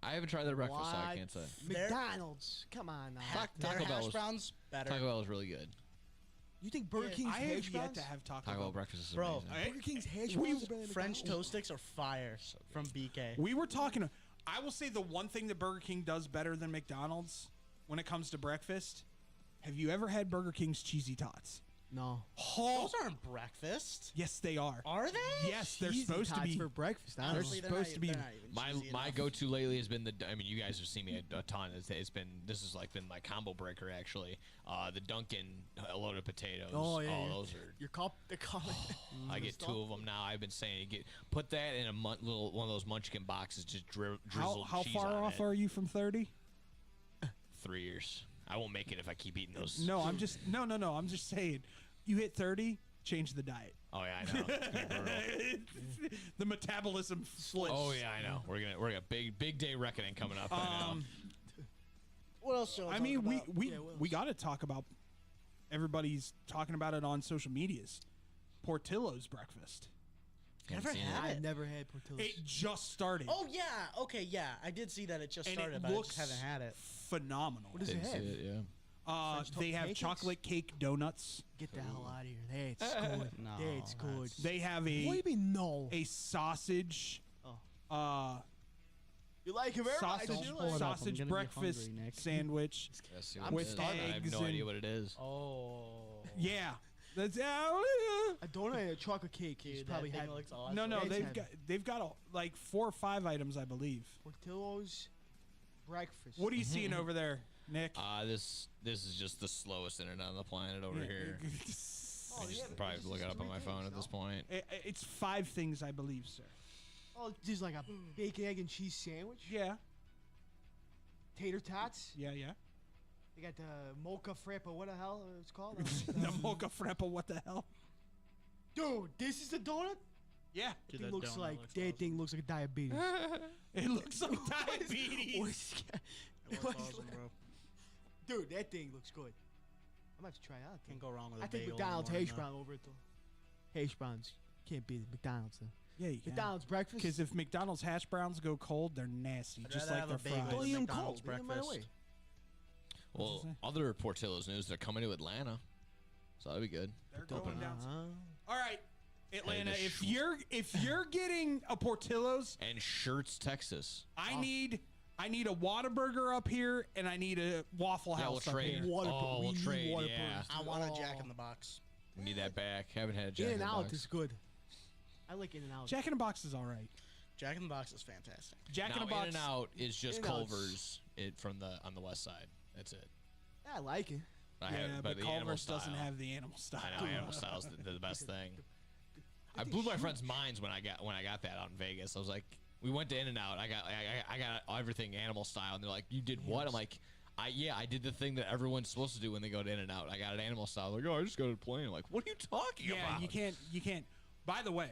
I haven't tried their breakfast, so I What? can't say. McDonald's. Come on now. Their Taco Bell hash was- browns better. Taco Bell is really good. You think Burger King's I hash have yet browns? to have Taco Taco Bell Bell. breakfast is Bro, amazing. Burger King's hash browns are better than French McDonald's. toast sticks are fire from BK. We were talking. I will say the one thing that Burger King does better than McDonald's when it comes to breakfast. Have you ever had Burger King's cheesy tots? No. Those aren't breakfast. Yes, they are. Are they? Yes, they're Cheesy supposed to tots be. for breakfast. They're Honestly, supposed to be. My go-to lately has been I mean, you guys have seen me a ton. It's been this has like been my combo breaker actually. The Dunkin' loaded potatoes. Oh yeah. yeah. those are. Your cup. The cup. I get two of them now. I've been saying put that in a little one of those Munchkin boxes. Just drizzled How cheese far on off it. are you from 30? 3 years. I won't make it if I keep eating those. No, I'm just no. I'm just saying. You hit 30, change the diet. Oh yeah, I know. It's gonna be brutal. The metabolism slips. Oh yeah, I know. We're gonna big day reckoning coming up. I know. What else? I mean, we got to talk about. Everybody's talking about it on social medias. Portillo's breakfast. Never had I've it. never had Portillo's. It just started. Oh yeah. Okay. Yeah. I did see that it just and started, it but I looks just haven't had it. phenomenal. What does it Didn't see have? it, yeah. French They have pancakes? chocolate cake donuts. Get the hell out of here. That's good. No, That's good. They have What do you a mean no? sausage. You like it very much. Sausage, You like it. sausage gonna be breakfast hungry, Nick. sandwich Let's see I'm what it with is. starving. I have eggs no and idea what it is. Oh. yeah. That's A donut and a chocolate cake. Dude, He's that probably thing had looks awesome. no. It's They've got like 4 or 5 items, I believe. Portillo's breakfast. What are you seeing over there, Nick? This is just the slowest internet on the planet over here. I just probably look it up on my phone at this point. It's 5 things, I believe, sir. Oh, there's like a bacon, egg, and cheese sandwich. Yeah. Tater tots. Yeah. They got the mocha frappa. What the hell it's called? The mocha frappa. What the hell? Dude, this is a donut. Yeah. That thing looks like that thing looks like diabetes. It looks like diabetes. Awesome, bro. Dude, that thing looks good. I'm gonna have to try it out. Can't go wrong with a I think bagel in the McDonald's morning, hash though. brown over it though. Hash browns can't beat it. McDonald's though. Yeah, you can. McDonald's breakfast. Because if McDonald's hash browns go cold, they're nasty, I'd just rather like have their a bagel fries. don't eat 'em McDonald's cold. Eat 'em right breakfast. away. Well, other Portillo's news, they're coming to Atlanta, so that'll be good. They're Open. going down. Uh-huh. All right, Atlanta, And if you're getting a Portillo's and Shirts, Texas. I need a Whataburger up here, and I need a Waffle Yeah, House we'll up trade. here. We'll trade. Yeah, I want a Jack in the Box. we need that back. Haven't had a Jack in the In-N-Out Box. is good. I like In-N-Out. Jack in the Box is all right. Jack in the Box is fantastic. Jack in Now, the Box. In-N-Out is just In-N-Out's- Culver's on the west side. That's it. Yeah, I like it. I Yeah, have, but the animal Culver's doesn't style- have the animal style. I know animal style's the best thing. I blew my friends' minds when I got that out in Vegas. I was like, we went to In-N-Out. I got everything animal style, and they're like, you did what? I'm like, I did the thing that everyone's supposed to do when they go to In-N-Out. I got an animal style. They're like, oh, I just got to plane. I'm like, what are you talking about? Yeah, you can't. By the way,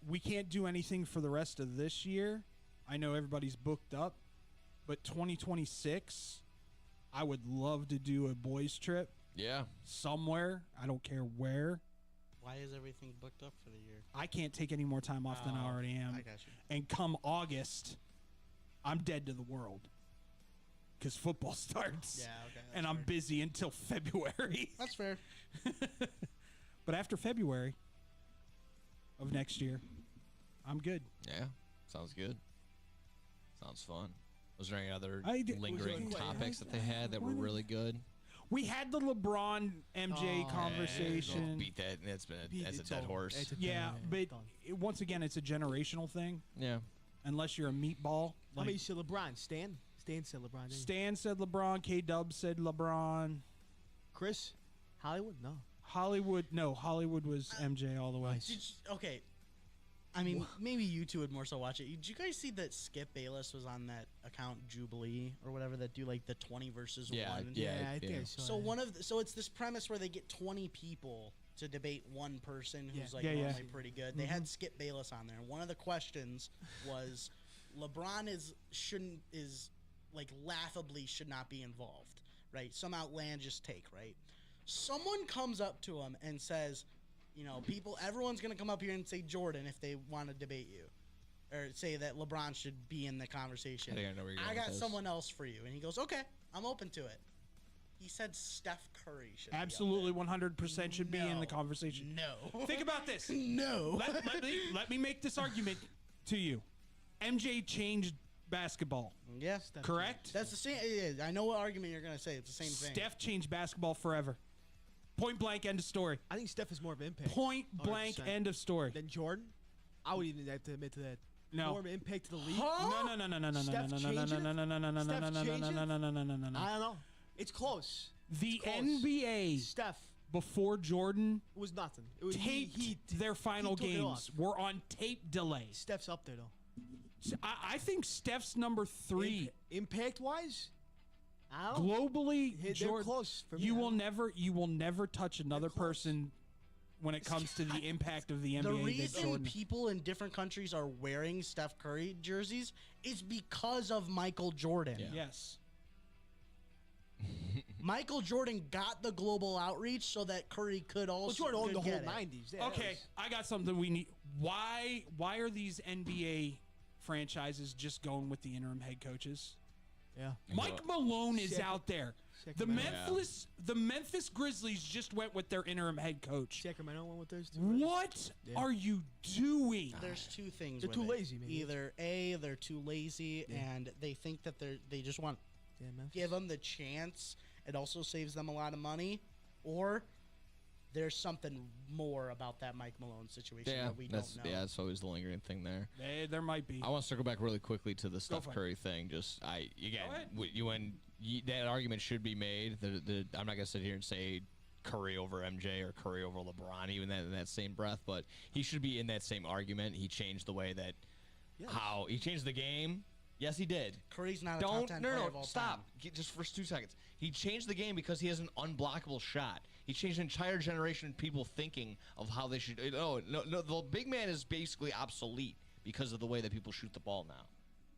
we can't do anything for the rest of this year. I know everybody's booked up, but 2026, I would love to do a boys trip. Yeah. Somewhere. I don't care where. Why is everything booked up for the year? I can't take any more time off than I already am. I got you. And come August, I'm dead to the world. Because football starts. Yeah, okay. And I'm busy until February. That's fair. But after February of next year, I'm good. Yeah, sounds good. Sounds fun. Was there any other I did- lingering was there- topics that they had that were really good? We had the LeBron MJ conversation. Beat that. That's a dead horse. Yeah, but once again, it's a generational thing. Yeah. Unless you're a meatball. How many said LeBron? Stan said LeBron. didn't he? Stan said LeBron. K-Dub said LeBron. Chris? Hollywood? No. Hollywood was MJ all the way. Okay. I mean, maybe you two would more so watch it. Did you guys see that Skip Bayless was on that account Jubilee or whatever that do like the 20 versus 1? I think I saw So that. so it's this premise where they get 20 people to debate one person who's like Yeah, yeah. normally pretty good. They had Skip Bayless on there, and one of the questions was LeBron is like laughably should not be involved, right? Some outlandish take, right? Someone comes up to him and says, you know, everyone's going to come up here and say Jordan if they want to debate you. Or say that LeBron should be in the conversation. I think I know where you're going got with this. someone else for you. And he goes, okay, I'm open to it. He said Steph Curry should Absolutely 100% should be in the conversation. No. Think about this. No. Let me make this argument to you. MJ changed basketball. Yes. Correct? That's the same. Yeah, I know what argument you're going to say. It's the same thing. Steph changed basketball forever. Point blank, end of story. I think Steph is more of an impact. Point blank, 100%. end of story. Than Jordan? I would even have to admit to that. No. More of an impact to the league? No. Steph changing it? Steph changing it? I don't know. It's close. The close. NBA Steph before Jordan it was nothing. It was taped their final took it games off. were on tape delay. Steph's up there though. I think Steph's number 3. Impact wise? I don't know. Globally, They're Jordan, close for me. you I will don't- never touch another person when it comes to the impact of the NBA. The that reason Jordan. people in different countries are wearing Steph Curry jerseys is because of Michael Jordan. Yes. Michael Jordan got the global outreach so that Curry could also Jordan owned could the whole get it. 90s. Yeah, Okay, I got something we need. Why are these NBA franchises just going with the interim head coaches? Yeah. Mike Malone is Sacramento. out there. The Sacramento. Memphis Grizzlies just went with their interim head coach. Sacramento went with theirs too. What are you doing? There's two things. They're with too it. lazy, man. Either A, they're too lazy, and they think that they just want give them the chance. It also saves them a lot of money, or there's something more about that Mike Malone situation Yeah, that we don't know. that's always the lingering thing there. There might be. I want to circle back really quickly to the Steph for it. Curry thing. Just Go ahead. That argument should be made. I'm not gonna sit here and say Curry over MJ or Curry over LeBron, even in that same breath. But he should be in that same argument. He changed the way that how he changed the game. Yes, he did. Curry's not a top 10 player of all stop. Just for 2 seconds. He changed the game because he has an unblockable shot. He changed an entire generation of people thinking of how they should. No, the big man is basically obsolete because of the way that people shoot the ball now.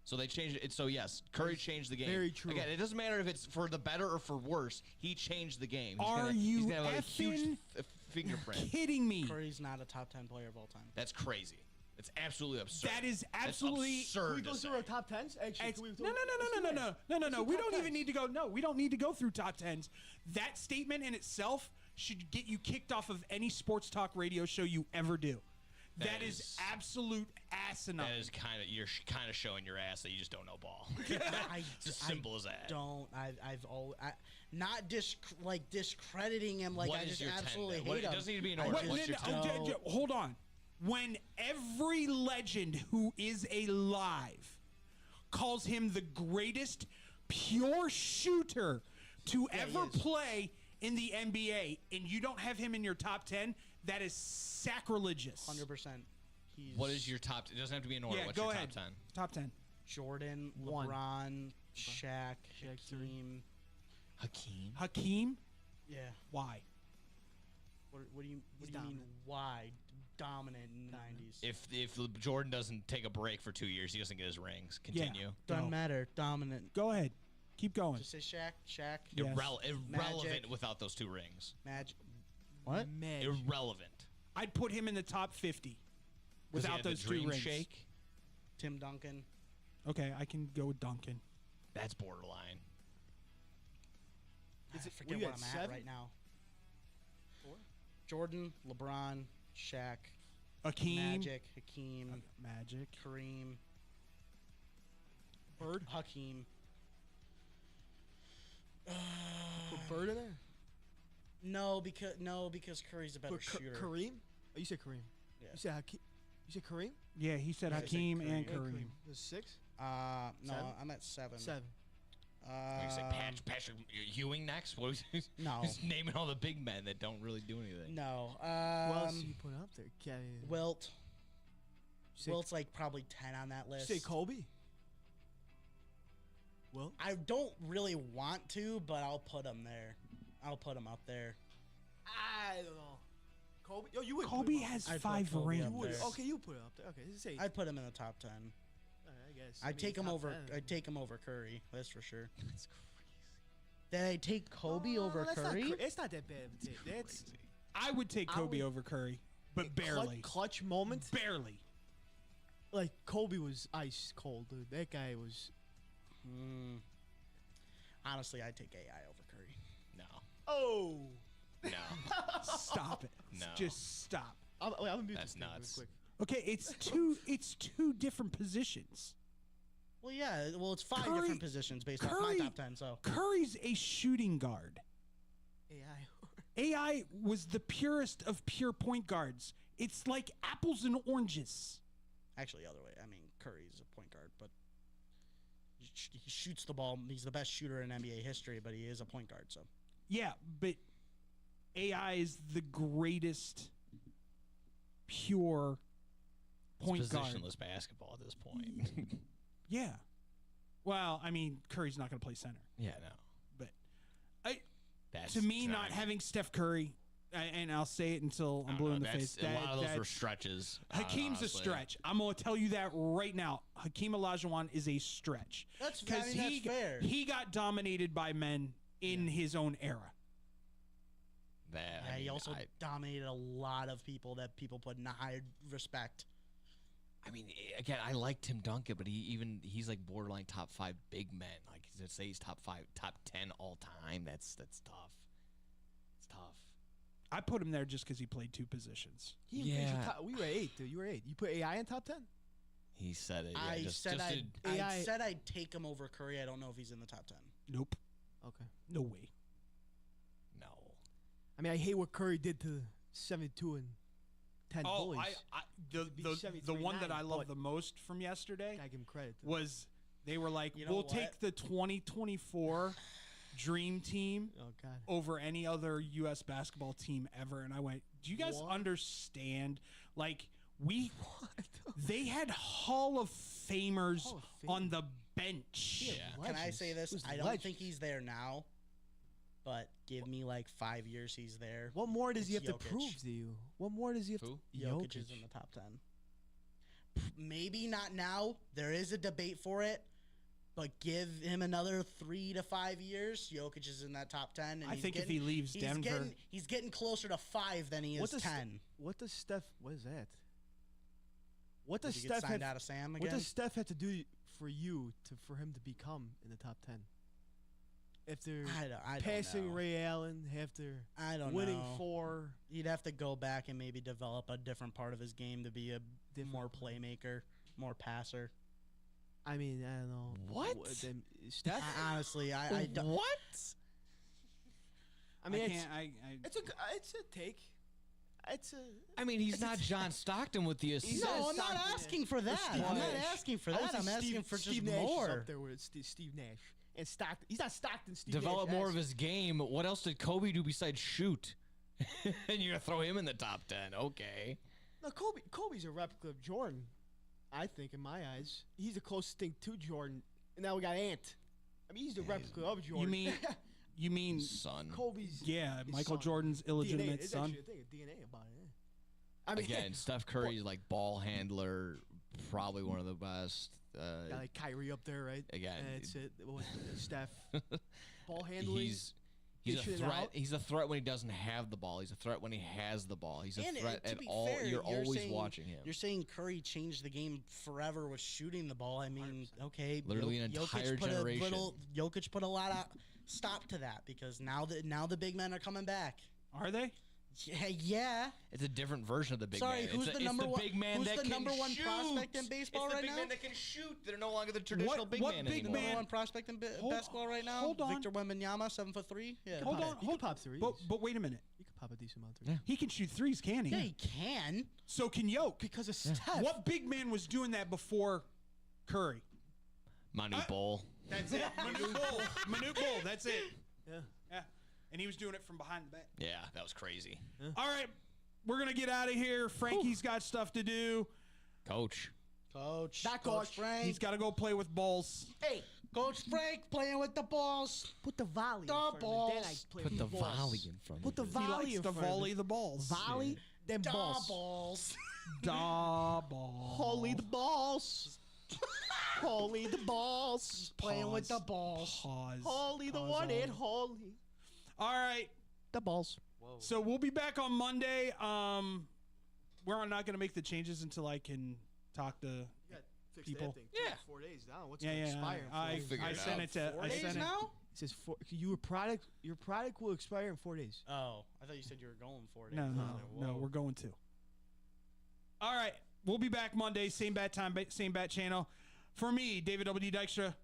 So they changed it. So yes, Curry changed the game. Very true. Again, it doesn't matter if it's for the better or for worse. He changed the game. Are he's you gonna have a huge effing fingerprint. kidding me? Curry's not a top 10 player of all time. That's crazy. It's absolutely absurd. That is That's absolutely absurd. Can we to go say. through our top tens? Actually, It's- can we No. Let's We do don't top even 10s. need to go. No, we don't need to go through top 10s. That statement in itself should get you kicked off of any sports talk radio show you ever do. That is absolute asinine. That is you're kind of showing your ass that you just don't know ball. It's as simple as that. I've always not discrediting him. Like What I is just your 10 absolutely then? hate What- it him. doesn't need to be in I order. just What's your 10? don't- Hold on. When every legend who is alive calls him the greatest pure shooter to ever play in the NBA, and you don't have him in your top 10, that is sacrilegious. 100%. What is your top? It doesn't have to be in order. Yeah, What's go your ahead. top 10? Top 10. Jordan, One. LeBron, Shaq, Hakeem. Hakeem? Yeah. Why? What do you mean? Why dominant in the 90s? If Jordan doesn't take a break for 2 years, he doesn't get his rings. Continue. Doesn't matter. Dominant. Go ahead. Keep going. Just say Shaq. Shaq. Irrelevant Magic. without those 2 rings. Magic. What? Irrelevant. I'd put him in the top 50 Does he without have the those 2 dream rings. shake? Tim Duncan. Okay, I can go with Duncan. That's borderline. I forget you what at I'm at 7? right now. Jordan, LeBron, Shaq, Hakeem. Hakeem, Magic. Kareem, Bird, Hakeem. Put Bird in there. No, because Curry's a better Put shooter. Kareem. Oh, you said Kareem. Yeah. You said Hakeem. You said Kareem. Yeah, he said Yeah, I said Hakeem and Kareem. Kareem. There's 6. No, 7? I'm at 7. 7. What, you say Patrick Ewing next? What was No. Just naming all the big men that don't really do anything. No. What else you put up there? Kevin. Wilt. Say- Wilt's like probably 10 on that list. Say Kobe. Well, I don't really want to, but I'll put him there. I'll put him up there. I don't know. Kobe. Yo, you would. Kobe has I'd put 5 Kobe rings. up there. Okay, you put it up there. Okay, say. I'd put him in the top 10. I guess. I'd take him top over. 10. I'd take him over Curry. That's for sure. That's crazy. Then I'd take Kobe Oh, over that's Curry. Not, it's not that bad of a take. That's I would take Kobe over Curry, but barely. Clutch moment. Barely. Like Kobe was ice cold, dude. That guy was. Honestly, I'd take AI over Curry. No. Oh. No. Stop it. No. Just stop. I'm gonna mute That's this thing real nuts. quick. Okay, it's two different positions. Well, yeah. Well, it's 5 Curry- different positions based off my Curry- top 10. So Curry's a shooting guard. AI. AI was the purest of pure point guards. It's like apples and oranges. actually, other way. I mean, Curry's a point guard, but he shoots the ball. He's the best shooter in NBA history, but he is a point guard. So Yeah, but AI is the greatest pure point It's guard. positionless basketball at this point. Yeah. Well, I mean, Curry's not going to play center. Yeah, no. But That's to me, trying. not having Steph Curry, and I'll say it until I'm blue in the face. A lot of those were stretches. Hakeem's a honestly. stretch. I'm going to tell you that right now. Hakeem Olajuwon is a stretch. That's because that's fair. He got dominated by men in his own era. That, Yeah, I he mean, also dominated a lot of people that people put in high respect. I mean, again, I like Tim Duncan, but he's like borderline top 5 big men. Like, to say he's top 10 all time, that's tough. It's tough. I put him there just because he played 2 positions. We were 8, dude. You were 8. You put AI in top 10? He said it. I Yeah, said I'd take him over Curry. I don't know if he's in the top 10. Nope. Okay. No way. No. I mean, I hate what Curry did to 72 and 10 Oh, bullies. the one that I love the most from yesterday I give him credit. was they were like, You know we'll what? take the 2024 Dream Team Oh, God. over any other U.S. basketball team ever. And I went, do you guys What? understand? Like, they had Hall of Famers Hall of on the bench. Can I say this? Who's I don't legends? think he's there now, but give me like 5 years he's there. What more does he have It's to Jokic. prove to you? What more does he have Who? to Jokic is in the top 10. Maybe not now. There is a debate for it, but give him another 3 to 5 years. Jokic is in that top 10. And I he's think if getting- he leaves he's Denver- he's getting closer to 5 than he is What does 10. What does Steph? What is that? What does Did he get Steph signed have, out of Sam What again? does Steph have to do for you for him to become in the top 10? after I don't passing know. Ray Allen, after I don't winning know. 4. You'd have to go back and maybe develop a different part of his game to be a more playmaker, more passer. I mean, I don't know. What? Steph? Honestly, I don't. What? I mean, it's it's a take. It's a. I mean, he's not John Stockton with the assist. No, I'm not asking for that. I'm not asking for that. I'm asking for Steve just Nash is more. up there with Steve Nash and Stockton. He's not Stockton. Steve Develop Nash. more of his game. What else did Kobe do besides shoot? And you're gonna throw him in the top 10? Okay. No, Kobe's a replica of Jordan. I think, in my eyes, he's the closest thing to Jordan. And now we got Ant. I mean, he's the replica of Jordan. You mean son? Kobe's Michael son. Jordan's illegitimate DNA. It's son. actually a thing of DNA about it. I mean, Again, Steph Curry's like ball handler, probably one of the best. got like Kyrie up there, right? Again, That's it. Steph, ball handling. He's a dishing it threat. out. He's a threat when he doesn't have the ball. He's a threat when he has the ball. He's a And, threat to at be all. fair, You're always saying, watching him. You're saying Curry changed the game forever with shooting the ball. I mean, okay, Literally an entire generation. Jokic put a lot of stop to that because now the big men are coming back. Are they? Yeah. It's a different version of the big Sorry, man. who's it's the number it's one? the big man Who's that the can number one shoot. prospect in baseball it's right the big now? man that can shoot. They're no longer the traditional big what man big anymore. man- Number one prospect in basketball right now. Hold on. Victor Wembanyama, 7'3". Yeah. Hold on, You can pop threes. But wait a minute. You can pop a decent amount of threes. He can shoot threes, can he? Yeah, he can. So can Yoke. Because of Steph. What big man was doing that before Curry? Manute Bol. That's it. Manute Bol. Manute Bol. That's it. Yeah. Yeah. And he was doing it from behind the back. Yeah, that was crazy. All right. We're going to get out of here. Frankie's got stuff to do. Coach. That Coach Frank. He's got to go play with balls. Hey, Coach Frank playing with the balls. Put the volley. The in front of him, balls. then I play Put with the balls. volley in front Put the of him. He volley likes in to front of volley him. the balls. Volley, then Da balls. balls. Da balls. Holy the balls. Holy the balls. Playing with the balls. Pause. Holy the Pause one on. and holy. All right. The balls. So we'll be back on Monday. We're not going to make the changes until I can talk to You got fix people. that thing. Yeah. 4 days now. What's Yeah, gonna yeah. expire? in 4 I days? figured I it sent out. it to. 4 I days sent it. now? It says your product will expire in 4 days. Oh, I thought you said you were going 4 days. No, I was no, like, no. whoa. We're going to. All right. We'll be back Monday. Same bat time, same bat channel. For me, David W. Dykstra.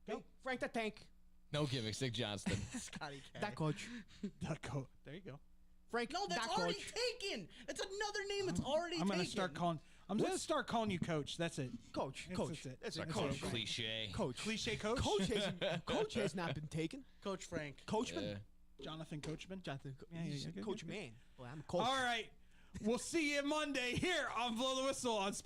Hey, Frank the Tank. No gimmicks, Nick Johnston. Scotty K. That coach. There you go. Frank. No, that's that already coach. taken. It's another name that's already I'm taken. going to start calling. I'm going to start calling you Coach. That's it. Coach. That's Coach. it. That's It's it. like Coach. cliche. Coach. Cliche Coach. Coach has not been taken. Coach Frank. Coachman. Yeah. Jonathan Coachman. Jonathan. Yeah, he's yeah, a good, coach good, good. man. Well, I'm a coach. All right. We'll see you Monday here on Blow the Whistle on Sports.